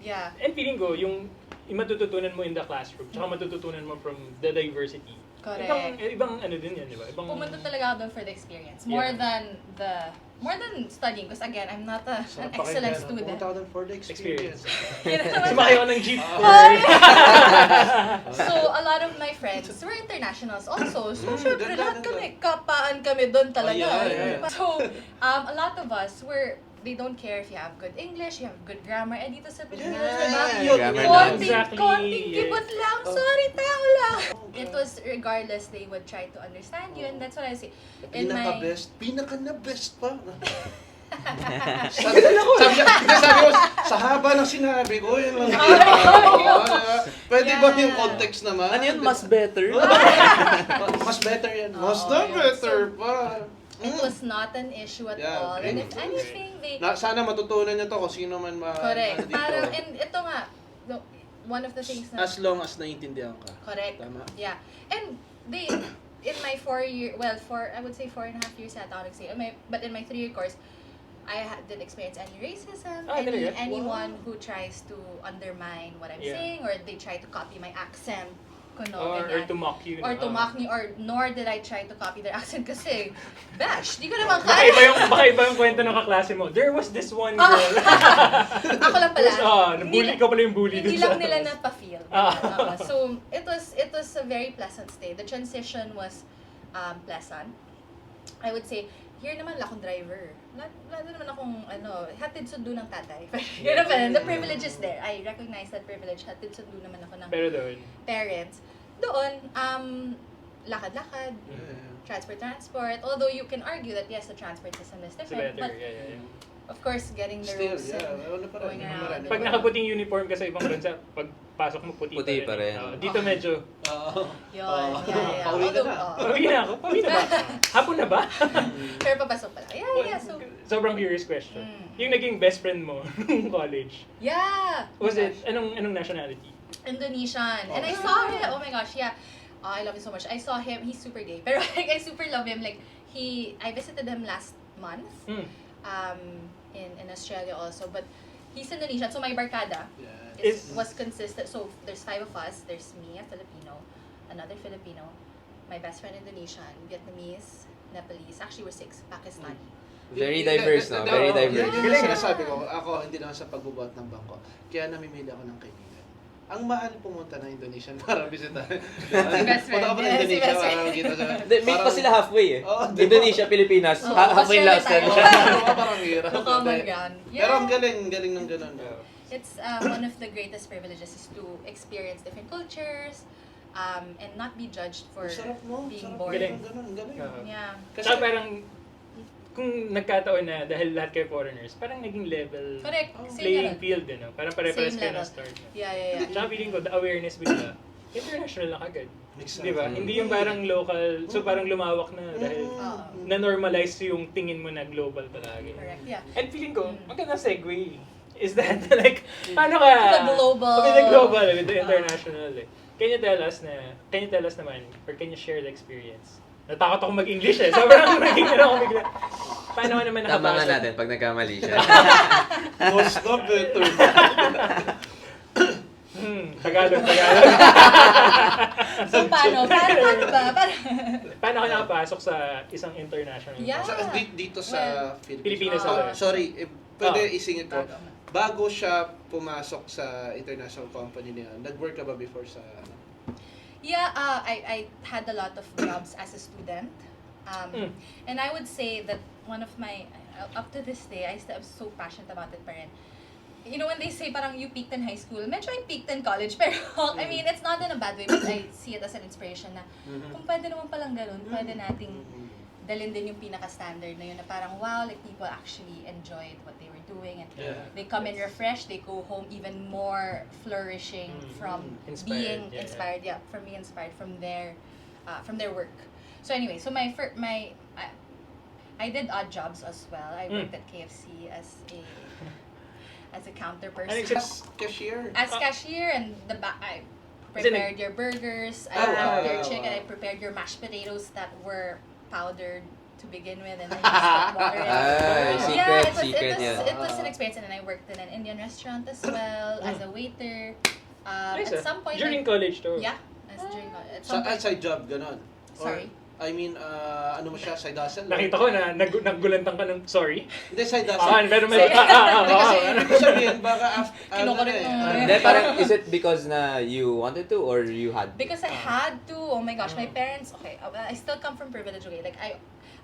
Yeah. And feeling ko, yung matututunan mo in the classroom, tsaka matututunan mo from the diversity. Correct. Ibang ano din yan, di ba? Pumunta talaga ako doon for the experience. More than studying. Because again, I'm not an excellent student. Pumunta ako doon for the experience. Sumakay ako ng jeep. So, a lot of my friends were internationals also. So, syempre, lahat kami, kapaan kami doon talaga. So, a lot of us they don't care if you have good English, you have good grammar, eh dito sa Pilipinas, konting kibot lang, sorry, tao lang. It was regardless, they would try to understand you, and that's what I say. Pinaka na best pa. sabi ko, sa haba ng sinabi ko, yun lang. Pwede ba yung context naman? Ano yun? Mas better? Mas better yan. Mas better pa. It was not an issue at all. And if anything, sana matutunan niyo to kung sino man correct. dito. Parang, and ito nga, one of the things na... As long as naiintindihan ka. Correct. Tama. Yeah. And in my 4 year, I would say 4.5 years at ako nagsi, but in my 3-year course, I didn't experience any racism, anyone who tries to undermine what I'm saying, or they try to copy my accent. Or to mock you. Or to mock me, or nor did I try to copy their accent kasi, bash, di ko naman kaya. Baka iba yung kwento ng kaklase mo. There was this one girl. Ako lang pala. Nabully ka pala yung bully. Hindi lang nila na-pa-feel. So, it was a very pleasant stay. The transition was pleasant. I would say, here naman akong driver. Wala naman akong, hatid sundo ng tatay. Yun naman, the privilege is there. I recognize that privilege. Hatid sundo naman ako ng parents. Doon, lakad-lakad, transport. Although you can argue that yes, the transport system is different. But of course, getting the rules and going around. Pag nakaputing uniform ka sa ibang bansa, pagpasok mo puti pa rin. Dito medyo... Yun. Pauwi ka na. Pauwi na ako? Pauwi na ba? Hapon na ba? Pero papasok pa lang. Yeah. So, sobrang curious question. Yung naging best friend mo nung college. Yeah. Was it, anong nationality? Indonesian. And I saw him. Oh my gosh, yeah. I love him so much. I saw him. He's super gay. Pero like, I super love him. Like, I visited him last month. In Australia also. But he's Indonesian. So my barkada was consistent. So there's 5 of us. There's me, a Filipino, another Filipino, my best friend Indonesian, Vietnamese, Nepalese. Actually, we're 6. Pakistani. Very diverse, no? Very diverse. Galing sinasabi ko, ako hindi lang sa pagbubuhat ng bangko. Kaya namimili ako ng kaibigan. Ang mahal pumunta ng Indonesian para bisitahin. Punta ka pa ng Indonesia para makita sa... Meet pa sila halfway eh. Indonesia, Pilipinas. Halfway lang Australia. Parang hirap. Pero ang galing ng ganun. It's one of the greatest privileges is to experience different cultures, and not be judged for being born. Galing. Yeah. Kasi parang kung nagkataon na dahil lahat kayo foreigners, parang naging level playing field, Parang pare-pares kayo na start. Yeah. Tsaka feeling ko, the awareness bigla, international na kagad. Di ba? Hindi yung parang local, so parang lumawak na dahil na-normalize yung tingin mo na global palagi. Correct, yeah. And feeling ko, magandang segue is that like, paano ka... The global. With the global, with the international. Can you tell us naman, or can you share the experience? Natakot ako mag-English eh. Sobrang naging ako bigla. Paano ka naman nakapasok? Tama nga natin pag nagkamali siya. Most of better. Tagalog. So paano ba? Paano ka nakapasok sa isang international? Yeah. Dito sa Pilipinas. Sorry, pwede isingit ko. Bago siya pumasok sa international company niya, nag-work ka ba before sa... Yeah, I had a lot of jobs as a student. And I would say that one of my, up to this day, I'm so passionate about it pa rin. You know, when they say parang you peaked in high school, medyo I peaked in college, pero I mean, it's not in a bad way, but I see it as an inspiration na kung pwede naman palang ganun, pwede nating dalhin din yung pinaka-standard na yun na parang wow, like people actually enjoyed what they were doing and they come in refreshed, they go home even more flourishing from being inspired, from being inspired from their work. So anyway, so I did odd jobs as well. I worked at KFC as a counter person. As cashier? As cashier, and prepared your burgers, I Oh, cooked wow, your wow, chicken, wow. I prepared your mashed potatoes that were powdered to begin with, and then you just put water in. Ay, Yeah, secret it yan. was an experience, and then I worked in an Indian restaurant as well as a waiter. Nice, At some point, during college to. yeah, as during college. At Sa some point, side job, ganon. Or, sorry. I mean, ano mo siya, side hustle? Nakita ko na naggulantang ka ng sorry. Hindi, side hustle. Pero may... Hindi kasi ibig ko sabihin, baka Kinukulit mo. Hindi, parang, is it because na you wanted to or you had to? Because I had to. Oh my gosh, my parents, okay, I still come from privilege, okay? Like,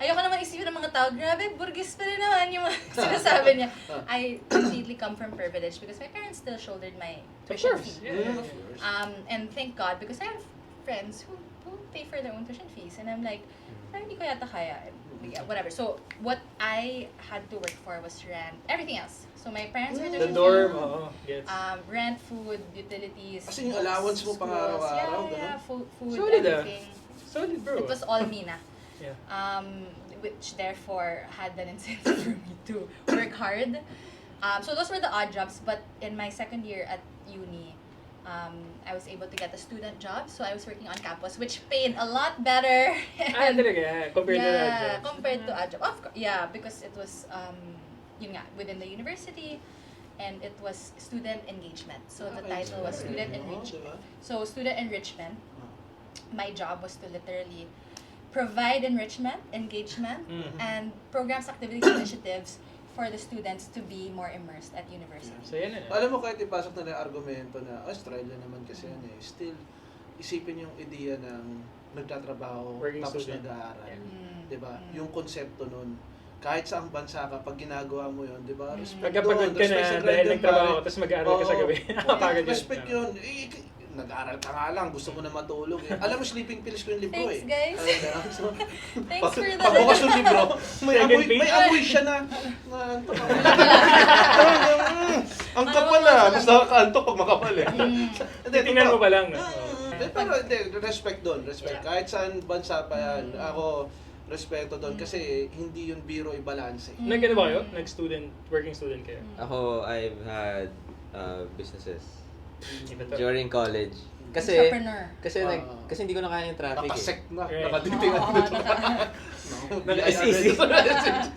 ayoko naman isipin ng mga tao, grabe, burgis pa rin naman yung mga sinasabi niya. I completely come from privilege because my parents still shouldered my tuition fee. And thank God, because I have friends who pay for their own tuition fees. And I'm like, parang hindi ko yata kaya. Yeah, whatever. So, what I had to work for was rent, everything else. So, my parents were The tuition dorm, fee, oo. Gets. rent, food, utilities. Kasi yung allowance mo pang schools. araw-araw, Yeah, ganun? food, Solid, everything. Solid, bro. It was all me na. Yeah. Which therefore had an incentive for me to work hard. So those were the odd jobs, but in my second year at uni, I was able to get a student job. So I was working on campus, which paid a lot better. Talaga, compared to that job. Compared to a job. Of course, yeah, because it was yun nga, within the university, and it was student engagement. So the title was student enrichment. So student enrichment, my job was to literally provide enrichment, engagement, and programs, activities, initiatives for the students to be more immersed at university. So yan na. Alam mo, kahit ipasok na yung argumento na Australia naman kasi yan eh, still isipin yung ideya ng nagtatrabaho Working tapos student. nag-aaral. Diba? Yung konsepto nun, kahit saang bansa ka, pag ginagawa mo yun, diba? Respect Pagkapagod doon, ka respect na sa dahil grind nagtrabaho, pare. tapos mag-aaral ka sa Oo. gabi. Nakakagod yun. Respect yun. Nag-aaral ka nga lang, gusto mo na matulog eh. Alam mo, sleeping pills ko yung libro eh. Thanks, guys. So, Thanks for the... pagbukas yung libro, Second page. may amoy siya na ang kapal ah. Mas nakakaantok pag makapal eh. Hindi, Tingnan mo pa lang. No? Pero hindi, respect doon. Respect. Kahit saan bansa pa yan, ako, respeto doon. Kasi hindi yung biro i-balance eh. Nag-ano ba kayo? Nag-student, working student kayo? Ako, I've had businesses Iba to. during college. Kasi Entrepreneur. kasi hindi ko na kaya yung traffic Nakasek eh. na. Right. Nakatiting Oo, SEC.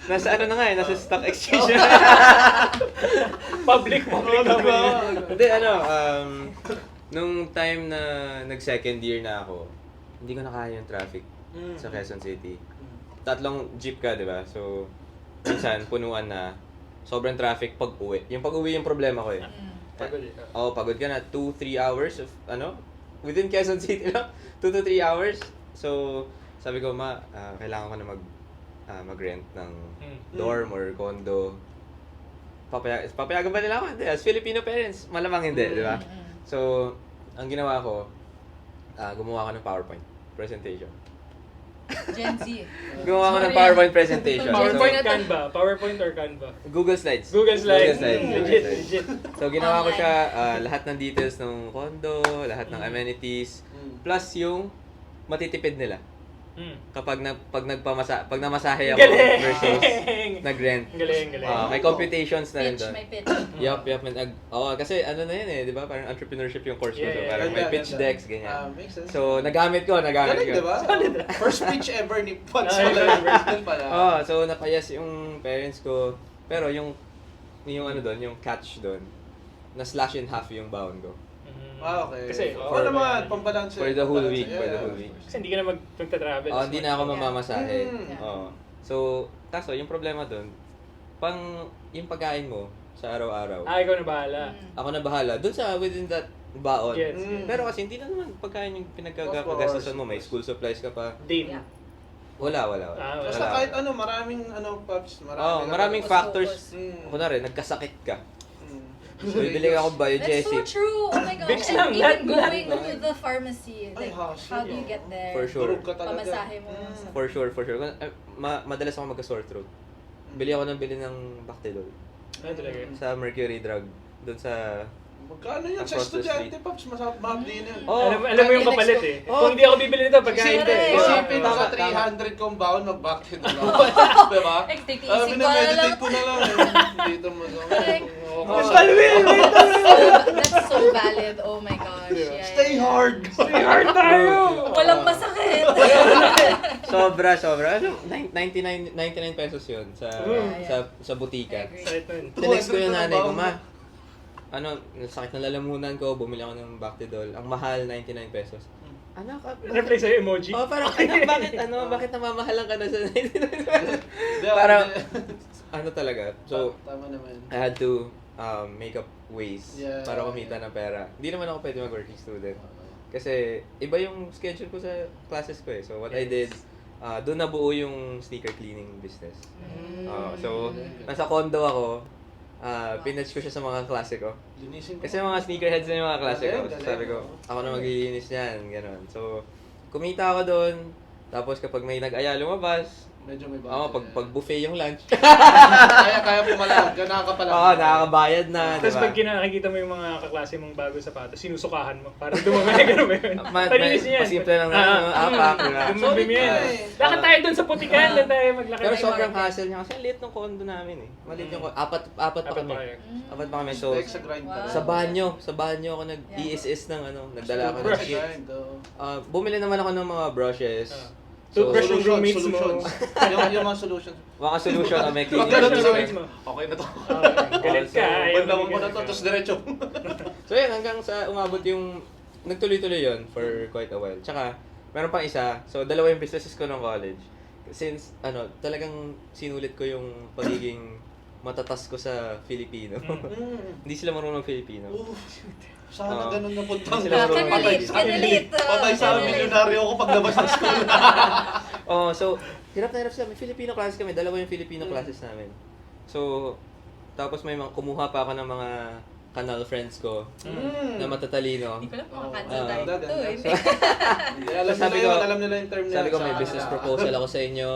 Nasa ano na nga eh, nasa stock exchange na. Public company. Hindi, ano, nung time na nag-second year na ako, hindi ko na kaya yung traffic sa Quezon City. Tatlong jeep ka, di ba? So, minsan, punuan na, sobrang traffic pag uwi. Yung pag uwi yung problema ko eh. Pagod eh. Oo, pagod ka na. 2-3 hours of, within Quezon City lang. 2 to 3 hours. So, sabi ko, kailangan ko na mag-rent ng dorm or condo. Papayagan ba nila ako? Hindi. As Filipino parents, malamang hindi, di ba? So, ang ginawa ko, gumawa ko ng PowerPoint presentation. Gen Z. Gumawa ko ng PowerPoint presentation. PowerPoint, So, Canva. PowerPoint or Canva? Google Slides. Google Slides. Legit. So, ginawa ko Online. siya, lahat ng details ng condo, lahat ng amenities, plus yung matitipid nila. Kapag pag namasahe ako Galing! versus nag-rent. Galing. May computations na rin Pitch, doon. may pitch. Yup. Kasi ano na yun eh, di ba? Parang entrepreneurship yung course ko. So, Yeah, parang may pitch Ganda. decks, ganyan. Makes sense. So, nagamit ko. Galing, diba? First pitch ever ni Pats pala. So napayas yung parents ko. Pero yung ano doon, yung catch doon, na slash in half yung bound ko. Okay. Kasi, Para naman, pambalanse. For the whole Balance, week, yeah, for the yeah. whole week. Kasi hindi ka na magta-travel. Hindi na ako mamamasahe. Mm. So, kaso yung problema doon, yung pagkain mo sa araw-araw, Ikaw na bahala. ako na bahala. Doon sa within that baon. Yes. Pero kasi hindi na naman pagkain yung pinagkagastasan mo. May school supplies ka pa. Date. Yeah. Wala. Basta Wala. kahit maraming Paps, Maraming Focus, factors. focus. Kunwari, nagkasakit ka. So, Bibili ako That's so biogesic. true. Oh my gosh. Bits And lang, even lahat. going to the pharmacy. Ay, Like, hassle how do you yun. get there? For sure. Durog ka talaga. Pamasahe mo. For sure. Madalas ako magka-sore throat. Bili ng Bactidol Talaga. sa Mercury Drug doon sa Magkano yan sa Across the estudyante, Paps? Mabli na yun. Alam mo yung kapalit eh. Kung hindi ako bibili nito, pagkain ko eh. Isipin mo sa Tama. 300 kong baon, mag-back din na. Diba? Titiisin ko na lang. Minameditate ko na lang. Dito mo. Correct. Mental will! That's so valid. Oh my gosh. Yeah, Stay yeah. hard! Stay hard tayo! Walang masakit. Sobra. Ano, 99 pesos yun sa sa butika. I agree. Sakit nun. Tinext ko yung nanay ko, ma. Sakit na lalamunan ko, bumili ako ng Bactidol. Ang mahal, 99 pesos. Anak, Reply sa'yo emoji. parang, bakit namamahalan ka na sa 99 pesos? Parang, talaga. So, Tama naman. I had to make up ways Yeah. para kumita ng pera. Hindi naman ako pwede mag-working student. Kasi, iba yung schedule ko sa classes ko eh. So, what I did, doon nabuo yung sneaker cleaning business. So, nasa condo ako, pinatch ko siya sa mga klase ko. Linisin ko. Kasi mga sneakerheads na yung mga klase ko. Galing. Sabi ko, ako na maglilinis niyan, gano'n. So, kumita ako doon. Tapos kapag may nag-aya lumabas, Medyo may pag buffet yung lunch. kaya pumalag. Nakakapala. Oo, nakakabayad na, di Tapos ba? pag nakikita mo yung mga kaklase mong bago sapatos, sinusukahan mo. Para dumami, gano'n ba yun? Palinis niyan. Pasimple lang na, apak, di ba? Dumami mo yan. Lakad tayo dun sa putikan, doon tayo maglakad. Pero May sobrang market. hassle niya kasi ang liit ng condo namin eh. Maliit yung condo. Apat pa kami. Apat pa kami. So, Extra grind Wow. sa banyo ako nag-ESS ng nagdala ako ng Brush. sheet. Bumili naman ako ng mga brushes. Toothbrush yung roommates mo. yung mga solutions. Mga solution na may Pag cleaning ganun yung system. roommates mo, okay na to. Galit ka. Banda mo na to, tapos diretso. So yan, hanggang sa umabot yung, nagtuloy-tuloy yun for quite a while. Tsaka, meron pang isa, so dalawa yung businesses ko ng college. Since, talagang sinulit ko yung pagiging matatas ko sa Filipino. Hindi sila marunong Filipino. Sana ganun na punta. Hindi sila marunong Can relate. Patay sa milyonaryo ako paglabas ng school. So, hirap na hirap sila. May Filipino classes kami. Dalawa yung Filipino classes namin. So, tapos may kumuha pa ako ng mga kanal friends ko na matatalino. Hindi ko lang makakancel Ah. tayo Ganda, dito eh. Alam Sabi nila ko- yun, alam nila yung term nila. Sabi ko, may Sa- business proposal ako sa inyo.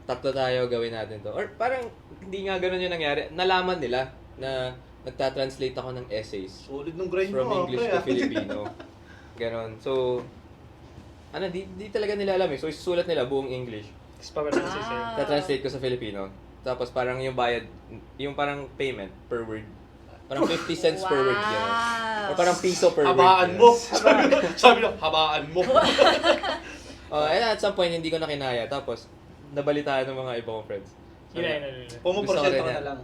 Tatlo tayo, gawin natin to. Or parang hindi nga ganun yung nangyari. Nalaman nila na nagta-translate ako ng essays Solid nung grind from mo. English to Filipino. Ganon. So, di talaga nila alam eh. So, isusulat nila buong English. Tapos papalansin sa'yo. Wow. Ta-translate ko sa Filipino. Tapos parang yung bayad, yung parang payment per word. Parang 50 cents per word. Ganon. Wow. Or parang piso per word. Habaan ganon. mo. Sabi ko, habaan mo. And at some point, hindi ko na kinaya. Tapos, nabalitaan ng mga iba kong friends. Ginaya na nila. Pumuporsyento ka na lang.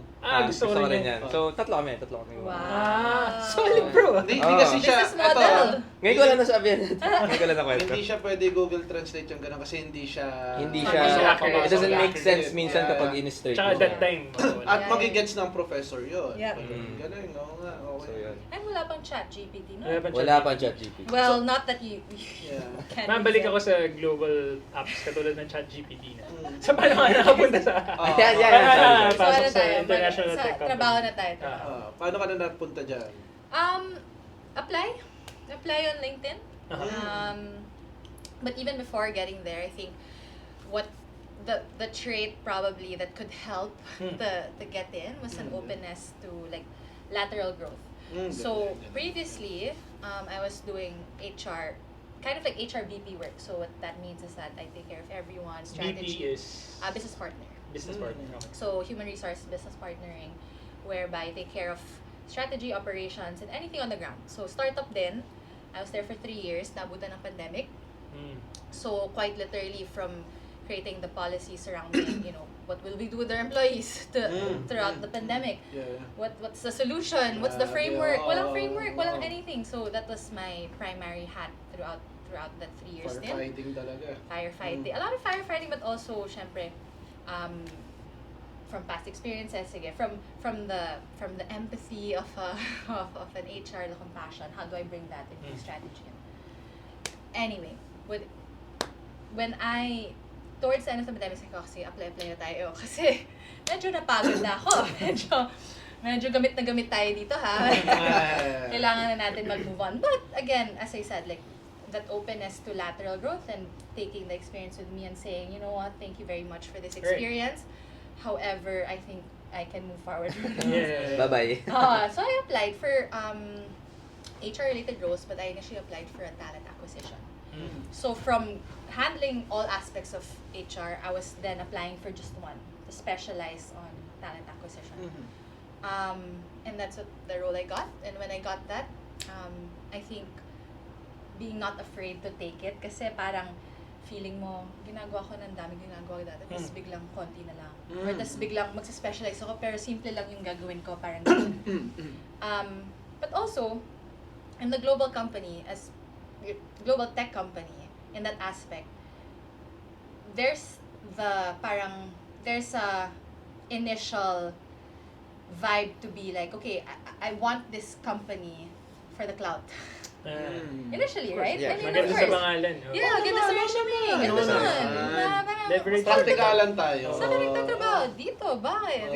Gusto ko rin yan. So, tatlo kami. Wow. Solid bro. Hindi kasi siya, Business model. Ngayon ko lang nasabihan. Ngayon ko lang nakwento. hindi siya pwede Google Translate yung gano'n kasi hindi siya... Hindi Hindi siya, siya it doesn't make accurate. sense minsan Yeah. kapag in-straight Tsaka mo. that time. At Yeah, magigets ng professor yun. Yeah. Galing, oo nga. So, Okay. yun. Ay, wala pang chat GPT, no? Wala pa ChatGPT. Well, not that you Yeah. can Mabalik use ako it. sa global apps katulad ng ChatGPT na. So paano ka nakapunta sa... Yan, yan. So, Pasok ano sa tayo? international Sa tech company. trabaho na tayo. Paano ka na napunta dyan? Apply. Apply on LinkedIn. But even before getting there, I think what the trait probably that could help to get in was an openness to like lateral growth. So previously, I was doing HR, kind of like HR BP work. So what that means is that I take care of everyone's strategy. BP is Business partner. business partner. Okay. So human resource business partnering, whereby I take care of strategy, operations, and anything on the ground. So startup din, I was there for 3 years, nabutan ng pandemic. So quite literally from creating the policy surrounding, what will we do with our employees throughout the pandemic? Yeah. What's the solution? What's the framework? Yeah. Walang framework, walang anything. So that was my primary hat throughout that 3 years din. Firefighting talaga. Firefighting. A lot of firefighting, but also, syempre, from past experiences, sige, from the empathy of of an HR, the compassion. How do I bring that into strategy? Anyway, when I towards the end of the pandemic, sabi ko kasi apply na tayo kasi medyo napagod na ako. Medyo gamit na gamit tayo dito ha. Kailangan na natin mag-move on. But again, as I said, like that openness to lateral growth and taking the experience with me and saying, you know what, thank you very much for this experience. However, I think I can move forward. Yeah. Bye-bye. So I applied for HR-related roles, but I initially applied for a talent acquisition. So from handling all aspects of HR, I was then applying for just one, to specialize on talent acquisition. And that's what the role I got. And when I got that, I think being not afraid to take it kasi parang feeling mo, ginagawa ko ng dami ginagawa ko dati, tapos biglang konti na lang. Or tapos biglang magsa-specialize ako, pero simple lang yung gagawin ko, parang but also, in the global company, as global tech company, in that aspect, there's a initial vibe to be like, okay, I want this company for the clout. Initially, right? Yeah. I mean, Maganda of sa course. pangalan. Yeah, ganda sa resume. Ganda naman. nun. Leverage. Praktikalan tayo. Saan ka nagtatrabaho? Dito, bakit?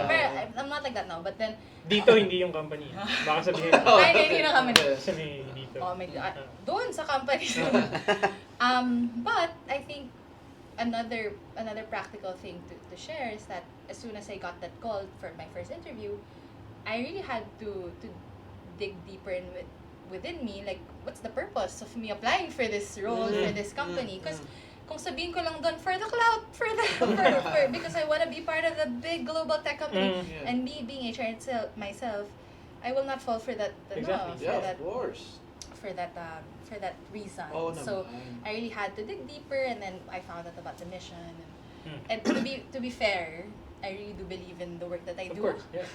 Pero I'm not like that now, but then, Dito, hindi yung company. Baka sabihin. ay, hindi na kami. Sabi dito. Oh my God. Doon sa company. But I think another practical thing to share is that as soon as I got that call for my first interview, I really had to dig deeper within me, like, what's the purpose of me applying for this role, for this company? Because kung sabihin ko lang doon for the clout, because I want to be part of the big global tech company, and me being HR myself, I will not fall for that. Exactly. Of course. For that reason. Oh, So naman. I really had to dig deeper, and then I found out about the mission. And to be fair, I really do believe in the work that I Of do. course, yeah.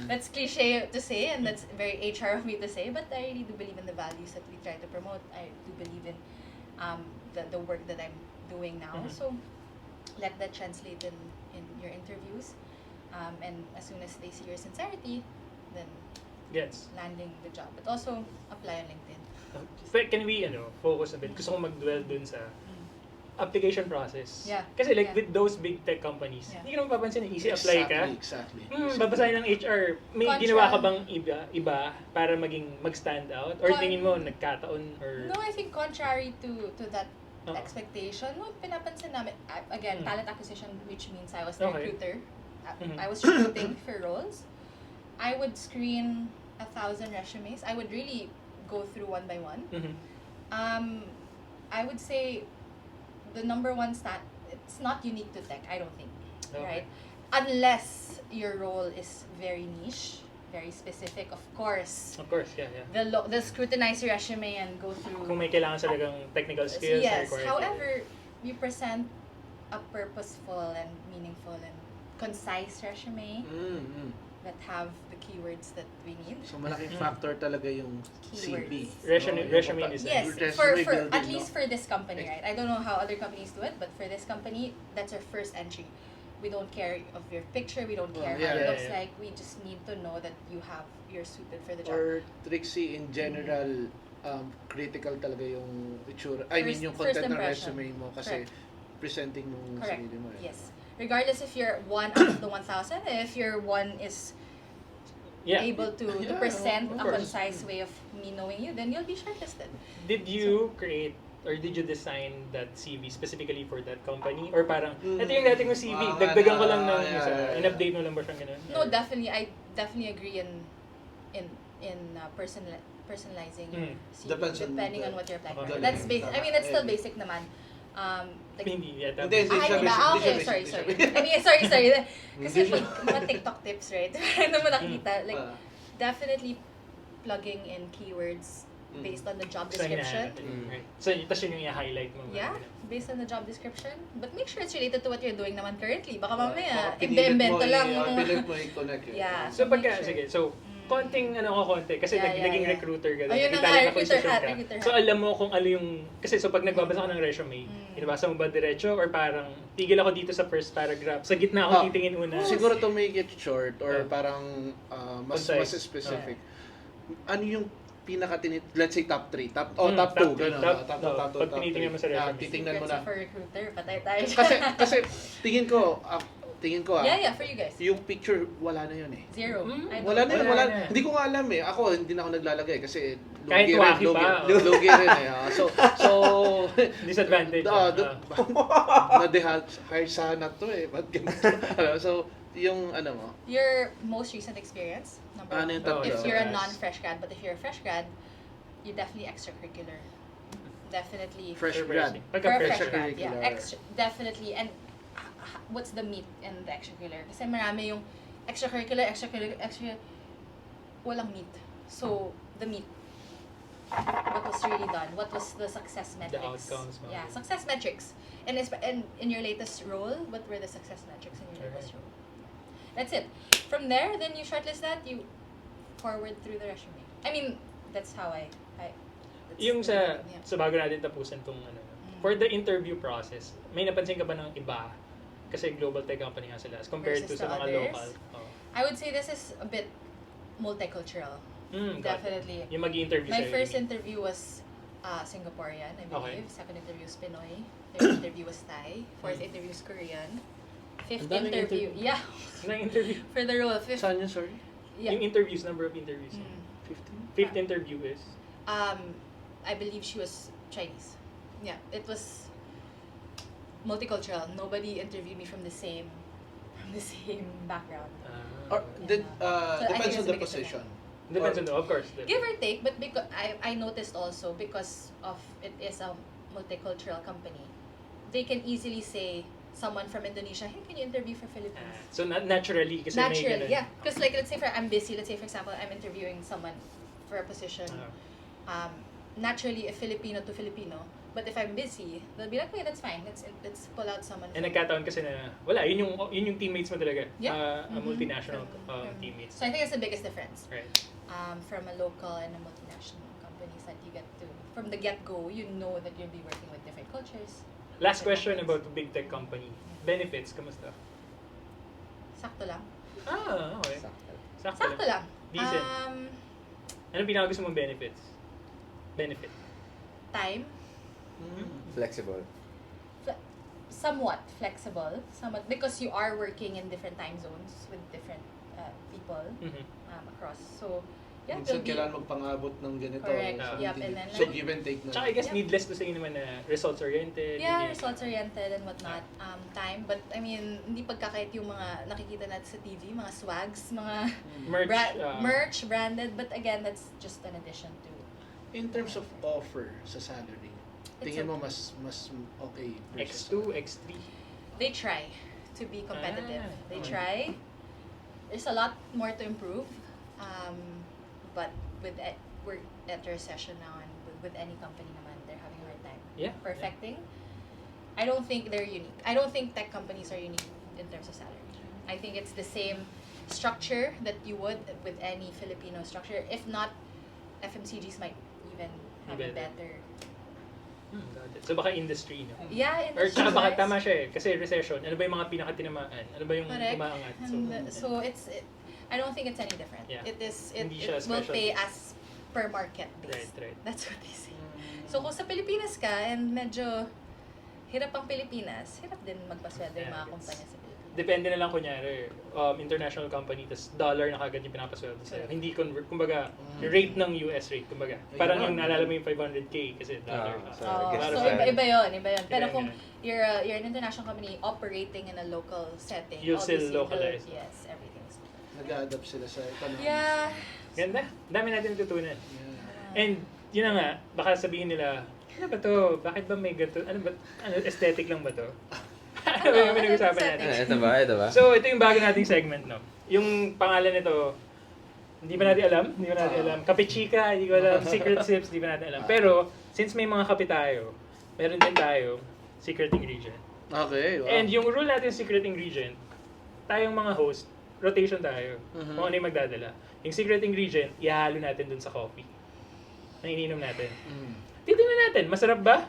That's cliche to say, and that's very HR of me to say, but I really do believe in the values that we try to promote. I do believe in the work that I'm doing now. So let that translate in your interviews. And as soon as they see your sincerity, then Gets. landing the job. But also apply on LinkedIn. Can we focus a bit? Gusto ko mag-dwell dun sa application process. Yeah. Kasi like Yeah. with those big tech companies, Yeah. hindi ka naman papansin na easy apply ka. Exactly. Babasahin ng HR, may Contra. ginawa ka bang iba para mag-stand out? Or Con- tingin mo nagkataon? Or No, I think contrary to that Oo. expectation, no, pinapansin namin, again, talent acquisition, which means I was the Okay. recruiter. Mhm. I was recruiting for roles. I would screen 1,000 resumes. I would really go through one by one. Mhm. I would say the number one it's not unique to tech, I don't think. Okay. Right? Unless your role is very niche, very specific, of course. Of course, yeah. They'll scrutinize your resume and go through. Kung may kailangan talagang technical skills na Yes. required. However, you present a purposeful and meaningful and concise resume that have the keywords that we need. So malaking factor talaga yung CV. Resume design. Yes, Resume for building, at least for this company, right? I don't know how other companies do it, but for this company, that's our first entry. We don't care of your picture, we don't care how it yeah, looks yeah. like. We just need to know that you're suited for the job. Or Trixie, in general, critical talaga yung itsura. I mean, yung First content ng impression. resume mo kasi presenting mo yung Correct. sarili mo. Eh. Yes. Regardless if you're one out of the 1,000, if your one is Yeah. able to Yeah, present of a course. concise way of me knowing you, then you'll be shortlisted. Did you create or did you design that CV specifically for that company? Or parang, ito yung dating mo CV, dagdagan ko lang ng isa, in-update mo lang ba siyang ganun? No, definitely. I definitely agree in personalizing your CV, Depends on depending the- on what you're applying Okay. for. That's basic. I mean, that's still basic naman. Like, Hindi, yeah. Hindi, Tapos, siya di ba? basic, Okay, di siya sorry. basic. I mean, sorry. Kasi Hindi siya- mga TikTok tips, right? Ano mo nakita? Like, Ah. definitely plugging in keywords based on the job so, description. right. So, tapos yun yung i-highlight mo. Yeah, based on the job description. But make sure it's related to what you're doing naman currently. Baka mamaya, Baka pinilit ibe-invento mo lang i- yung... pinilit mo i-connect yun. Yeah. So, pagka, make sure. sige, so, konting konti. Kasi naging Yeah. recruiter ka. Ayun na naging nga, talent recruiter acquisition hat, ka. recruiter So, hat. alam mo kung ano yung... Kasi, so, pag nagbabasa ka ng resume, inabasa mo ba diretso or parang tigil ako dito sa first paragraph, sa gitna ako titingin una. Siguro to make it short or parang Concise. mas specific. Ano yung let's say top 3, top 2, top three, ganun. top- Top pag tinitingnan mo sa resume. titingnan mo Secrets na. for recruiter, patay tayo. Kasi tingin ko Yeah, for you guys. yung picture wala na yun eh. Zero. I don't- Wala na yun, Wala wala. na. Hindi ko nga alam eh. Ako hindi na ako naglalagay kasi Kahit wacky pa, oh. lugi rin eh. So Disadvantage. na-hire sana to eh. Ba't ganito? So yung mo. Your most recent experience, number Ano one. yung tatlo? If you're a Yes. non-fresh grad, but if you're a fresh grad, you're definitely extracurricular. Definitely. Fresh grad. Pagka For a fresh fresh grad. grad, yeah. Definitely. And what's the meat in the extracurricular? Kasi marami yung extracurricular, walang meat. So, the meat. What was really done? What was the success metrics? The outcomes. Yeah, success metrics. And in your latest role, what were the success metrics in your latest role? That's it. From there, then you shortlist that, you forward through the resume. I mean, that's how I that's Yung yeah. sa bago natin tapusin tong for the interview process, may napansin ka ba ng iba? Kasi global tech company nga sila as compared Versus to sa the mga others? local. Oh. I would say this is a bit multicultural. Definitely. Yung mag-interview My sa'yo. first interview was Singaporean, I believe. Okay. Second interview was Pinoy. Third interview was Thai. Fourth interview was Korean. Fifth Ang daming interview, interview. yeah, Na-interview. for the role. Fifth, Saan yun, sorry? yeah. Yung interviews, number of interviews. 15? Fifth interview is? I believe she was Chinese. Yeah, it was multicultural. Nobody interviewed me from the same background. Or, I think depends it's on a the big position. Depends on of course. Give or take, but because I noticed also because of it is a multicultural company, they can easily say someone from Indonesia, hey, can you interview for Philippines? So naturally, kasi may Naturally, ganun. yeah. Because like, let's say I'm busy. Let's say for example, I'm interviewing someone for a position. Naturally, a Filipino to Filipino. But if I'm busy, they'll be like, okay, that's fine. Let's pull out someone. And from- nagkataon kasi na, wala, yun yung teammates mo talaga. Yeah. Multinational From- teammates. So I think that's the biggest difference. Right. From a local and a multinational companies that you get to, from the get-go, you know that you'll be working with different cultures. Last different question companies. about the big tech company. Benefits, kamusta? Sakto lang. Okay. Sakto Sakto lang. Decent. Anong pinakagusto mong benefits? Benefit. Time. Flexible. Somewhat flexible. Somewhat, because you are working in different time zones with different people across. So, yeah, Minsan will be... kailangan magpangabot ng ganito. Correct. So, Yep, hindi- and then so give and take na. Tsaka I guess Yeah. needless to say naman na results-oriented. Yeah, hindi- results-oriented and whatnot. Time. But, I mean, hindi pagkakait yung mga nakikita natin sa TV, mga swags, mga Merch. merch, branded. But again, that's just an addition to... In terms of offer sa salary, tingin mo okay. mas okay versus X2, X3. They try to be competitive. They okay. try. There's a lot more to improve. But we're at a recession now, and with any company naman, they're having a hard time perfecting. I don't think they're unique. I don't think tech companies are unique in terms of salary. I think it's the same structure that you would with any Filipino structure. If not, FMCGs might even have a better... Got it. So baka industry, no? Yeah, Or tsaka baka industry-wise. tama siya eh. Kasi recession, ano ba yung mga pinakatinamaan? Ano ba yung Correct. umaangat? So I don't think it's any different. Yeah. It Hindi siya will special. pay as per market based. Right. That's what they say. So kung sa Pilipinas ka and medyo hirap ang Pilipinas, hirap din magpasweldo yung mga Yeah, kumpanya sa Pilipinas. Depende na lang kunyari, international company, tas dollar na kagad yung pinapasweldo sa'yo. Hindi kumbaga, rate ng US rate, kumbaga. Parang yung naalala mo yung 500K kasi dollar. So, Oh, I guess so that's iba yun. Pero Iba kung yun. you're an international company operating in a local setting, You'll still obviously localize. Yes, everything's nag-a-adapt sila sa economics. Yeah. Ganda. Dami natin natutunan. Yeah. And, yun na nga, baka sabihin nila, ano ba to? Bakit ba may ganito? Ano ba? Aesthetic lang ba to? Ano ba yung pinag-usapan natin? Ito ba? So, ito yung bago nating segment, no? Yung pangalan nito, hindi ba natin alam? Hindi ba natin alam? Kape Chika, hindi ko alam. Secret Sips, hindi ba natin alam. Pero, since may mga kape tayo, meron din tayo secret ingredient. Okay, wow. And yung rule natin secret ingredient, tayong mga host, rotation tayo. Kung ano yung magdadala. Yung secret ingredient, ihalo natin dun sa coffee. Na ininom natin. Titingnan natin, masarap ba?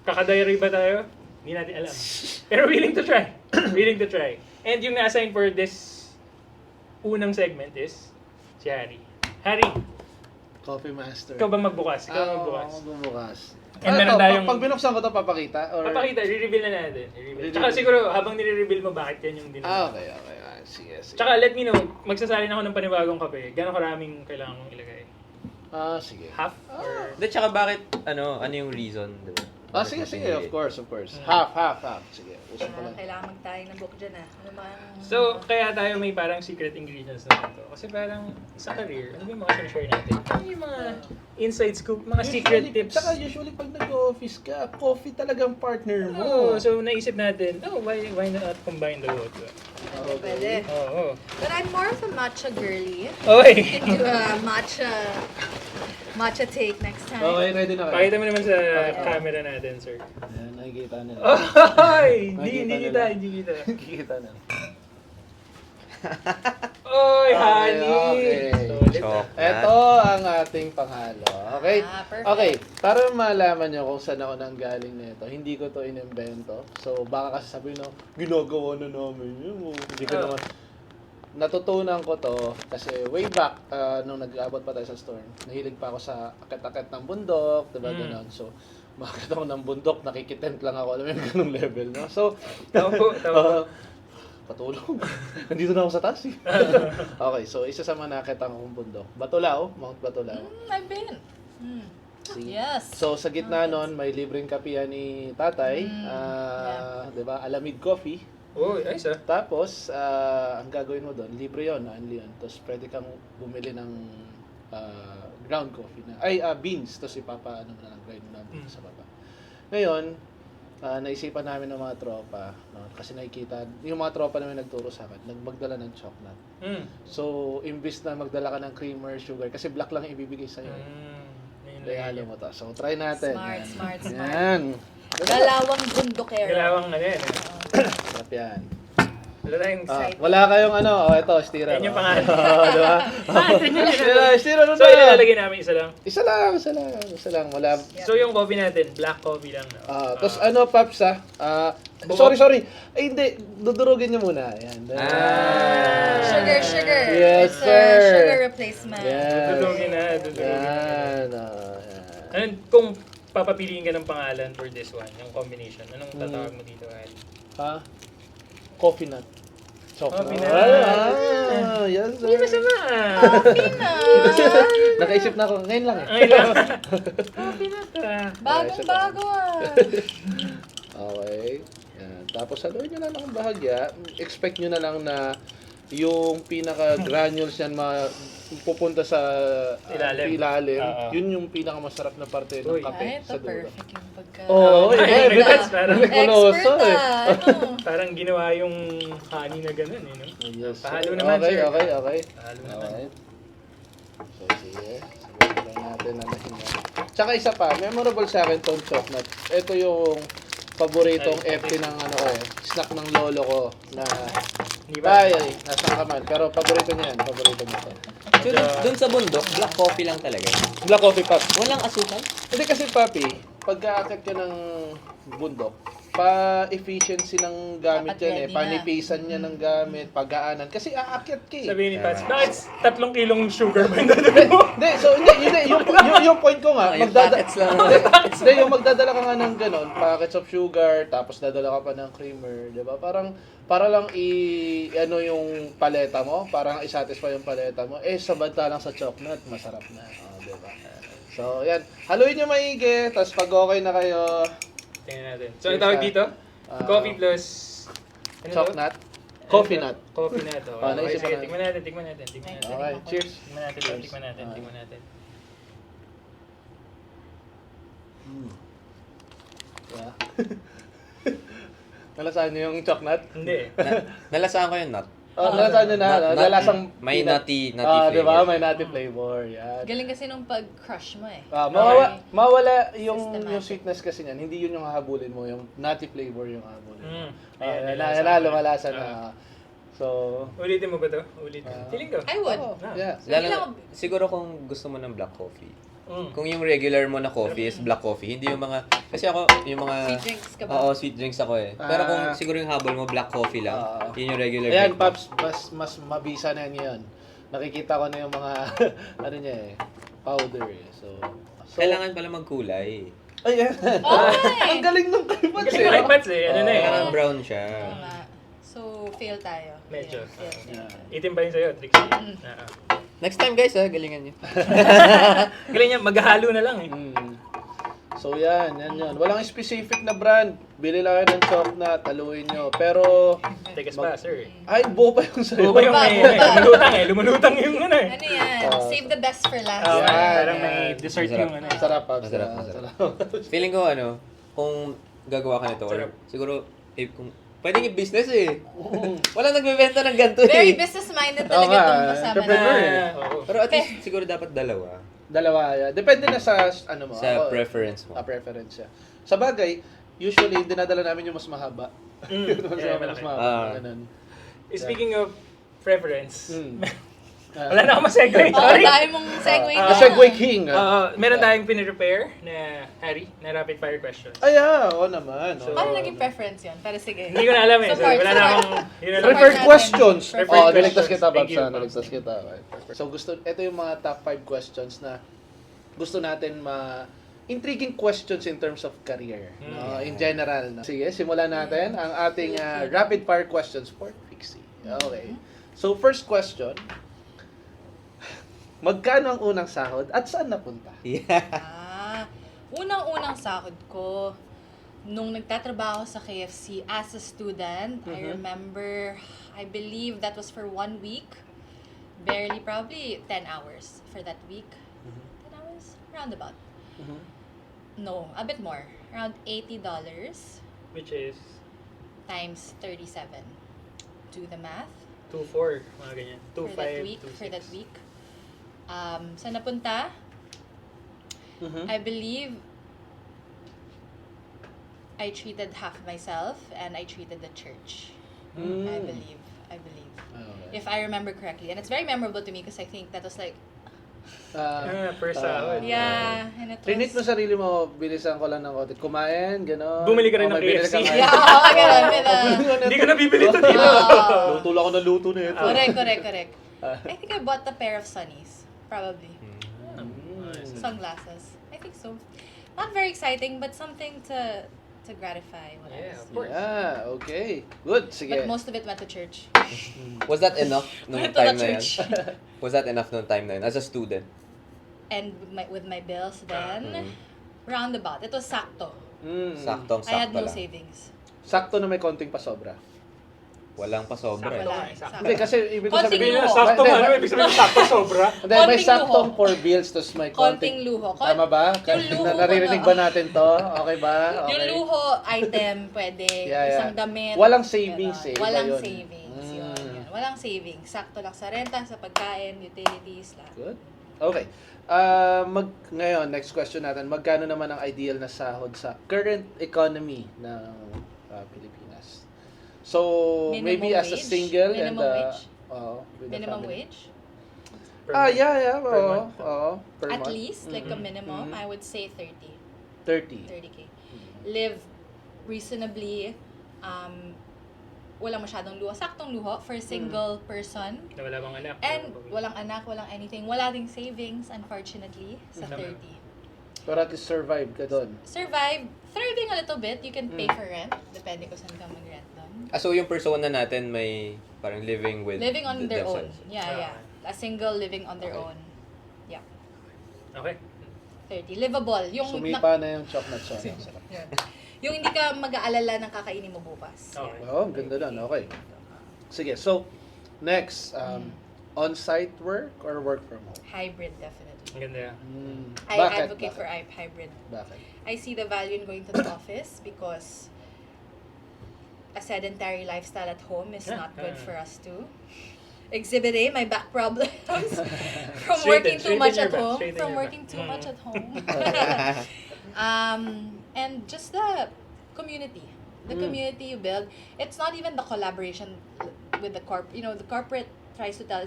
Kaka-diary ba tayo? Hindi natin alam. Pero willing to try. Willing to try. And yung na-assign for this unang segment is si Harry. Harry, Coffee master. ikaw ba magbukas? Ikaw ba magbukas? Ako magbukas. And meron tayong... Pag binuksan ko to papakita? Or... Papakita, re-reveal na natin. Re-reveal. Tsaka siguro, habang nire-reveal mo, bakit yan yung dinala? Okay. Sige. Tsaka let me know, magsasalin ako ng panibagong kape. Gano'ng karaming kailangan mong ilagay? Sige. Half? Or... Hindi, tsaka bakit, ano yung reason, diba? Sige. Of course. Half. Sige. Usan ko lang. Kailangan magtayo ng book dyan Ano ba ang... So, kaya tayo may parang secret ingredients naman to. Kasi parang sa career, ano ba yung mga share natin? Ano yung mga inside scoop, mga secret tips? Tsaka usually pag nag-office ka, coffee talagang partner Oh, mo. so naisip natin, why not combine the both? Pwede. Oo. But I'm more of a matcha girly. Okay. Do a matcha take next time. Okay, ready na kayo? Pakita mo naman sa camera natin, sir. Ayan, nakikita nila. Ay! Hindi kita. Nakikita nila. Oy, honey! Okay. Solid. Chocolate. Ito ang ating panghalo. Okay? Perfect. Okay, para malaman nyo kung saan ako nang galing nito, hindi ko to inimbento. So, baka kasi sabihin na, ginagawa na namin yun. Hindi ko naman. Natutunan ko to kasi way back nung nag-aabot pa tayo sa store, nahilig pa ako sa akit-akit ng bundok, diba gano'n. So, makakita ko ng bundok, nakikitent lang ako, alam mo yung ganung level, no? So, Tama po. patulog. Nandito na ako sa taas eh. Okay, so isa sa mga nakita kong bundok. Batulao, Mount Batulao. I've been. See? Yes. So sa gitna nun, may libreng kapihan ni tatay. Di ba? Alamid Coffee. Uy, ayos ah. Tapos, ang gagawin mo doon, libre yun, only yun. Tapos pwede kang bumili ng ground coffee na, beans. Tapos ipapa, mo na lang, grind mo na beans sa baba. Ngayon, naisipan namin ng mga tropa, no? Kasi nakikita, yung mga tropa namin nagturo sa akin, magdala ng chocolate. So, imbis na magdala ka ng creamer, sugar, kasi black lang ibibigay sa'yo. Kaya halo mo to. So, try natin. Smart. Yan. Galawang bundokero. Galawang ano yan. Sarap yan. Wala tayong Wala kayong ito, stira. Yan yung pangalan. Diba? Stira, So, ilalagay namin isa lang. Isa lang. Wala. So, yung coffee natin, black coffee lang. No? Tapos Paps sorry. Ay, hindi. Dudurugin niyo muna. Ayan. Sugar. Yes, It's sir. a sugar replacement. Yes. Dudurugin na. Yan. Ano, kung papapiliin ka ng pangalan for this one, yung combination, anong tatawag mo dito, Ali? Ha? Coffee nut. Chocolate. Coffee nut. Yes, sir. Hindi masama. Coffee na. Nakaisip na ako. Ngayon lang eh. Ay lang. Coffee na ka. Bagong-bago Okay. Yan. Tapos haluin nyo na lang ang bahagya. Expect nyo na lang na yung pinaka-granules yan pupunta sa ilalim. Yun yung pinaka-masarap na parte ng kape Ay, sa ito dulo. perfect yung pagka... That's parang Kuloso eh. parang ginawa yung honey na gano'n eh, no? Yes. Pahalo naman, okay, sir. Okay. Pahalo naman. Alright. So, sige. Sabihin lang natin na mahinga. Tsaka isa pa, memorable sa akin tong chocolate. Ito yung paboritong FT ng snack ng lolo ko na nasa kaman. Pero paborito niya yan. Paborito niya to. So, dun sa bundok, black coffee lang talaga. Black coffee, Pap. Walang asukal? Hindi kasi, Papi, pagka-akit ka ng bundok, pa-efficiency ng gamit Dapat yan ready na. Panipisan niya ng gamit, pagaanan. Kasi aakyat ka eh. Sabihin ni Pats, bakit 3 kilong sugar ba yung dadalhin mo? Hindi, so hindi, yung point ko nga, Packets lang. Hindi, yung magdadala ka nga ng ganon, packets of sugar, tapos dadala ka pa ng creamer, di ba? Parang, para lang yung paleta mo, parang i-satisfy yung paleta mo, sabanta lang sa chocolate, masarap na. Di ba? So, yan. Haluin nyo maigi, tapos pag okay na kayo, Tingnan natin. So, ang tawag dito, coffee plus... chocolate, coffee nut. Coffee nut. Oh, Okay, naisip sige, ko tikman natin. Okay, cheers. Tikman natin. Yeah. Nalasahan niyo yung chocolate? Hindi. Nalasahan ko yung nut. Nalasahan niyo na. Nalasang May nutty di ba? flavor. May nutty flavor. Yan. Galing kasi nung pag-crush mo eh. Mawala yung Systematic. sweetness kasi niyan. Hindi yun yung hahabulin mo. Yung nutty flavor yung hahabulin. Ayan, Lumalasan na. So, Ulitin mo ba to? Feeling ko. I would. yeah. Siguro kung gusto mo ng black coffee. Kung yung regular mo na coffee is black coffee, hindi yung mga... Kasi ako, yung mga... Sweet drinks ka ba? Oo, sweet drinks ako eh. Pero kung siguro yung habol mo, black coffee lang, yun yung regular Ayan, drink mo. Paps, mas mabisa na yan. Nakikita ko na yung mga, powder eh. So Kailangan pala magkulay. Ayan. Ang galing nung kay Paps Galing na kay Pats eh. Ano na eh. Kailangan brown siya. Oo nga. So, fail tayo. Medyo. Fail. Itim pa yun sa'yo, Trixie. Next time guys galingan nyo. Galing niya, maghahalo na lang eh. So yan yun. Walang specific na brand. Bili lang kayo ng chocolate, taluin nyo. Pero, Tigas pa, sir. ay, buo pa yung sa'yo. Buo pa yung lumulutang yung ano eh. Ano yan? Save the best for last. Parang may dessert Masarap. yung ano eh. Masarap, Paps. Masarap. Feeling ko kung gagawa ka nito, or siguro, kung Pwedeng i-business eh. Walang nagbebenta ng ganito Very eh. business-minded Oo talaga nga, itong kasama entrepreneur na. eh. Oo. Pero at least siguro dapat dalawa. Dalawa. Depende na sa ano mo. Sa Ako, preference mo. preference siya. Sa bagay, usually, dinadala namin yung mas mahaba. Yeah, mas malaki. mahaba. Ganun. Speaking of preference, Mm. wala na akong masegue. Oo, Sorry. dahil mong segue na. Segue king. Meron tayong pinrepair na Harry, na rapid fire questions. Ay, oo naman. So, Paano naging preference yun? Pero sige. Hindi ko na alam eh. So, Support, wala na support. akong... yun na lang. Preferred natin. questions. Preferred Oh, niligtas questions. kita, Thank you, Babsa. Babs. Niligtas kita. Okay. So, ito yung mga top 5 questions na gusto natin intriguing questions in terms of career. No? In general. No? Sige, simulan natin ang ating rapid fire questions for Pixie. Okay. So, first question. Magkano ang unang sahod at saan napunta? Yeah. Unang-unang sahod ko, nung nagtatrabaho sa KFC as a student, I remember, I believe that was for 1 week. Barely, probably 10 hours for that week. 10 hours? Roundabout. No, a bit more. Around $80 Which is times 37. Do the math. 2-4, mga ganyan. 2-5, For that week. 2-6. For that week. Saan napunta? I believe I treated half myself and I treated the church. I believe. Okay. If I remember correctly. And it's very memorable to me because I think that was like, First sahod. yeah. And it Trinit mo was... sarili mo, bilisan ko lang ng konti. Kumain, gano'n. Bumili ka rin O, ng may binili KFC. ka ngayon. Yeah, oo, ganun. Hindi ko na bibili ito dito. Luto lang ako ng luto na ito. Correct. I think I bought a pair of sunnies. Probably. Sunglasses. I think so. Not very exciting, but something to gratify what I Yeah, was. of course. Yeah, okay. Good, sige. But most of it went to church. Was that enough nung Went to time the na yan? church. Was that enough nung time na yan? As a student? And with my bills then, roundabout. It was sakto. Saktong-sakto I had no lang. savings. Sakto na may konting pasobra. Walang pasobra eh. Wala. Hindi, kasi ibig ko Konting sabihin... luho. Sakto Hindi, nga, ibig sabihin sakto sobra. Hindi, may Konting saktong luho. for bills, tapos may Konting konting... luho. Tama ba? Yung luho ko Naririnig na- ba natin to? Okay ba? Okay. Yung luho item, pwede. Yeah. Isang damit. Walang savings Ganon. eh, iba Walang yun. savings. Yun. Walang savings. Sakto lang sa renta, sa pagkain, utilities, lahat. Good. Okay. Ngayon, next question natin. Magkano naman ang ideal na sahod sa current economy ng Pilipinas? So, Minimum maybe as a wage? single Minimum and... wage? with a Minimum family. wage? Yeah. Per Oo. month. Per At month. least, like a minimum, Mhm. I would say 30. 30. 30K. Live reasonably, walang masyadong luho. Saktong luho for a single person. Na wala bang anak. And walang anak, walang anything. Wala ding savings, unfortunately, sa Tama. 30. Pero at least survive ka doon. Survive, thriving a little bit. You can pay for rent, depende kung saan ka mag-rent doon. So yung persona natin may parang living with Living on their own. themselves. Yeah. A single living on their Okay. own. Yeah. Okay. 30. Livable. Yung Sumipa na yung chocolate sauce. Yun. Yung hindi ka mag-aalala ng kakainin mo bukas. Okay. Oh, ganda lang. Okay. Sige, so, next, on-site work or work from home? Hybrid, definitely. Ang ganda yan. I Bakit? advocate for hybrid. Bakit? I see the value in going to the office because a sedentary lifestyle at home is not good for us too. Exhibit A, my back problems from working too much at home. From working too much at home. And just the community. The community you build. It's not even the collaboration with the the corporate tries to tell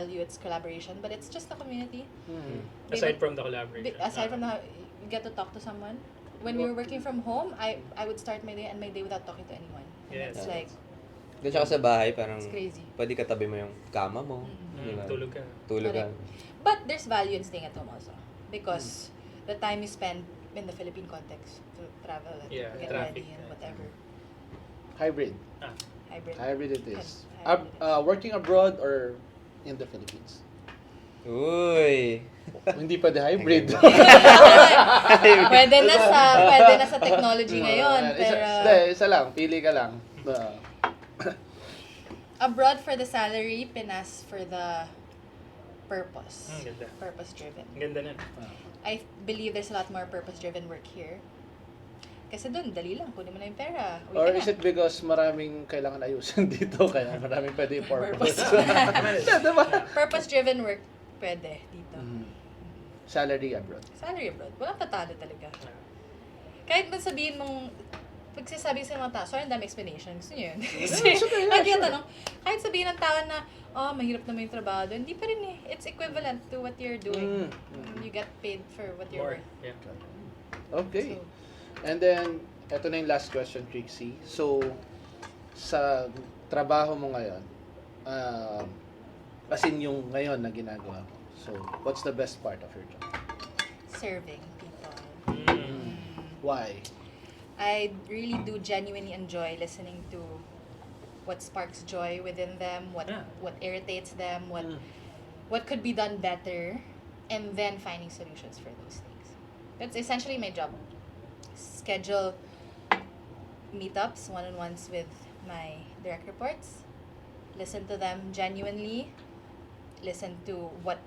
you it's collaboration, but it's just the community. Aside from the collaboration. Aside from you get to talk to someone. When we were working from home, I would start my day without talking to anyone. And Yes. it's like, Doon siya ka sa bahay, parang it's crazy. pwede katabi mo yung kama mo. Diba? Tulog ka. Tulog ka. Correct. But there's value in staying at home also. Because the time you spend in the Philippine context to travel and get traffic. ready and whatever. Hybrid. Hybrid. Hybrid it is. Hybrid Working abroad or in the Philippines? Uy! Hindi pa hybrid. pwede na sa technology ngayon. Pero Isa lang. Pili ka lang. abroad for the salary, Pinas for the purpose. Ganda. Purpose driven. Ang ganda nun. I believe there's a lot more purpose driven work here. Kasi doon, dali lang. Kunin mo na yung pera. Uwi Or ka is na. it because maraming kailangan ayusin dito, kaya maraming pwede i-purpose? Purpose. Diba? Purpose-driven work, pwede dito. Salary abroad. Salary abroad. Walang patalo talaga. Kahit man sabihin mong, pagsasabi sa mga tao, sorry, ang dami explanation. Gusto niyo yun? Lagi yung tanong, kahit sabihin ng tao na, mahirap naman yung trabaho doon, hindi pa rin eh. It's equivalent to what you're doing. You get paid for what you're More. worth. Yeah. Okay. So, And then, eto na yung last question, Trixie. So, sa trabaho mo ngayon, as in yung ngayon na ginagawa mo, so, what's the best part of your job? serving people. Why? I really do genuinely enjoy listening to what sparks joy within them, what irritates them, what could be done better, and then finding solutions for those things. That's essentially my job. Schedule meetups, one-on-ones with my direct reports, listen to them genuinely, listen to what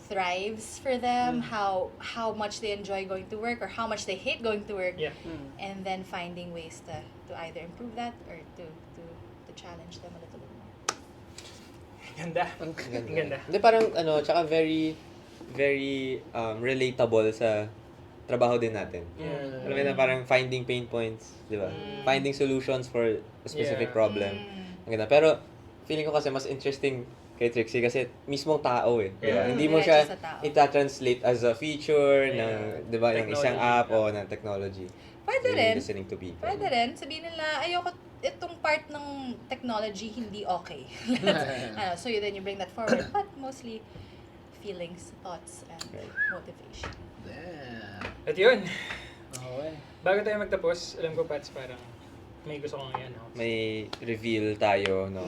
thrives for them, how much they enjoy going to work or how much they hate going to work, and then finding ways to either improve that or to challenge them a little bit more. Ganda. Ang Ang ganda. Hindi, parang tsaka very, very relatable sa trabaho din natin. Yeah. Alam mo na parang finding pain points, di ba? Finding solutions for a specific problem. Ang ganda. Pero, feeling ko kasi mas interesting kay Trixie kasi mismong tao eh. Di ba? Hindi mo siya Diretso sa tao. ita-translate as a feature ng, di ba, yung isang Technology. app o ng technology. Pwede Really rin. listening to people. Pwede rin. Sabihin nila, ayoko itong part ng technology hindi okay. So then you bring that forward. But mostly, feelings, thoughts, and motivation. Damn. At yun, Okay. bago tayo magtapos, alam ko, Pats, parang may gusto kong i-announce. May reveal tayo, no?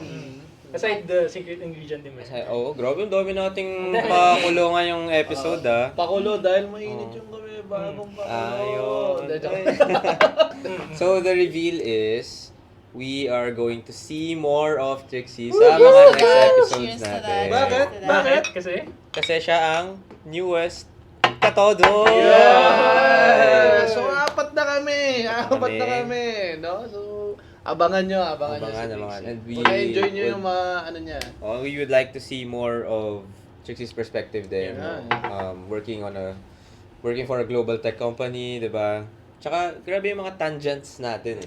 Aside the secret ingredient din mo. Grabe, ang dami nating pakulungan yung episode, Pakulo dahil mainit yung gabi, bagong pakulo. Ayun. So, the reveal is, we are going to see more of Trixie sa mga next episodes Cheers to that. natin. Bakit? Cheers to that. Bakit? Kasi? Kasi siya ang newest Todo! Yeah! So, apat na kami. No? So, abangan nyo si Trixie. And we Enjoy nyo would- yung mga ano niya. we would like to see more of Trixie's perspective there. Yeah. Working for a global tech company, di ba? Tsaka, grabe yung mga tangents natin.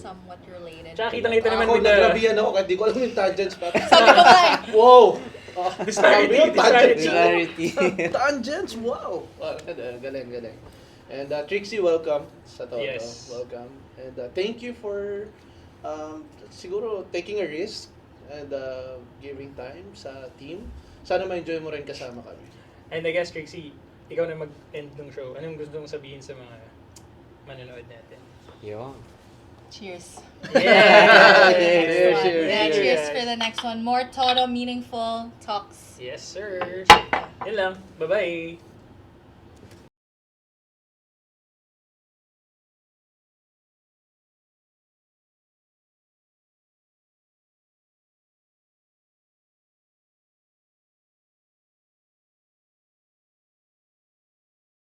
Somewhat related. Tsaka kitang-kita naman Ako, with the nagrabihan ako kahit di ko alam yung tangents pa. Sabi ko nga eh. Wow! disparity. Disparity. Tangents! Wow! Galing. And Trixie, welcome sa Todo. Yes. Welcome. And thank you for siguro taking a risk and giving time sa team. Sana ma-enjoy mo rin kasama kami. And I guess, Trixie, ikaw na mag-end ng show. Anong gusto mong sabihin sa mga manonood natin? Yun. Cheers. Yeah! Cheers, cheers, Yeah, cheers. cheers for the next one. More Todo meaningful talks. Yes, sir. Yun lang. Bye-bye.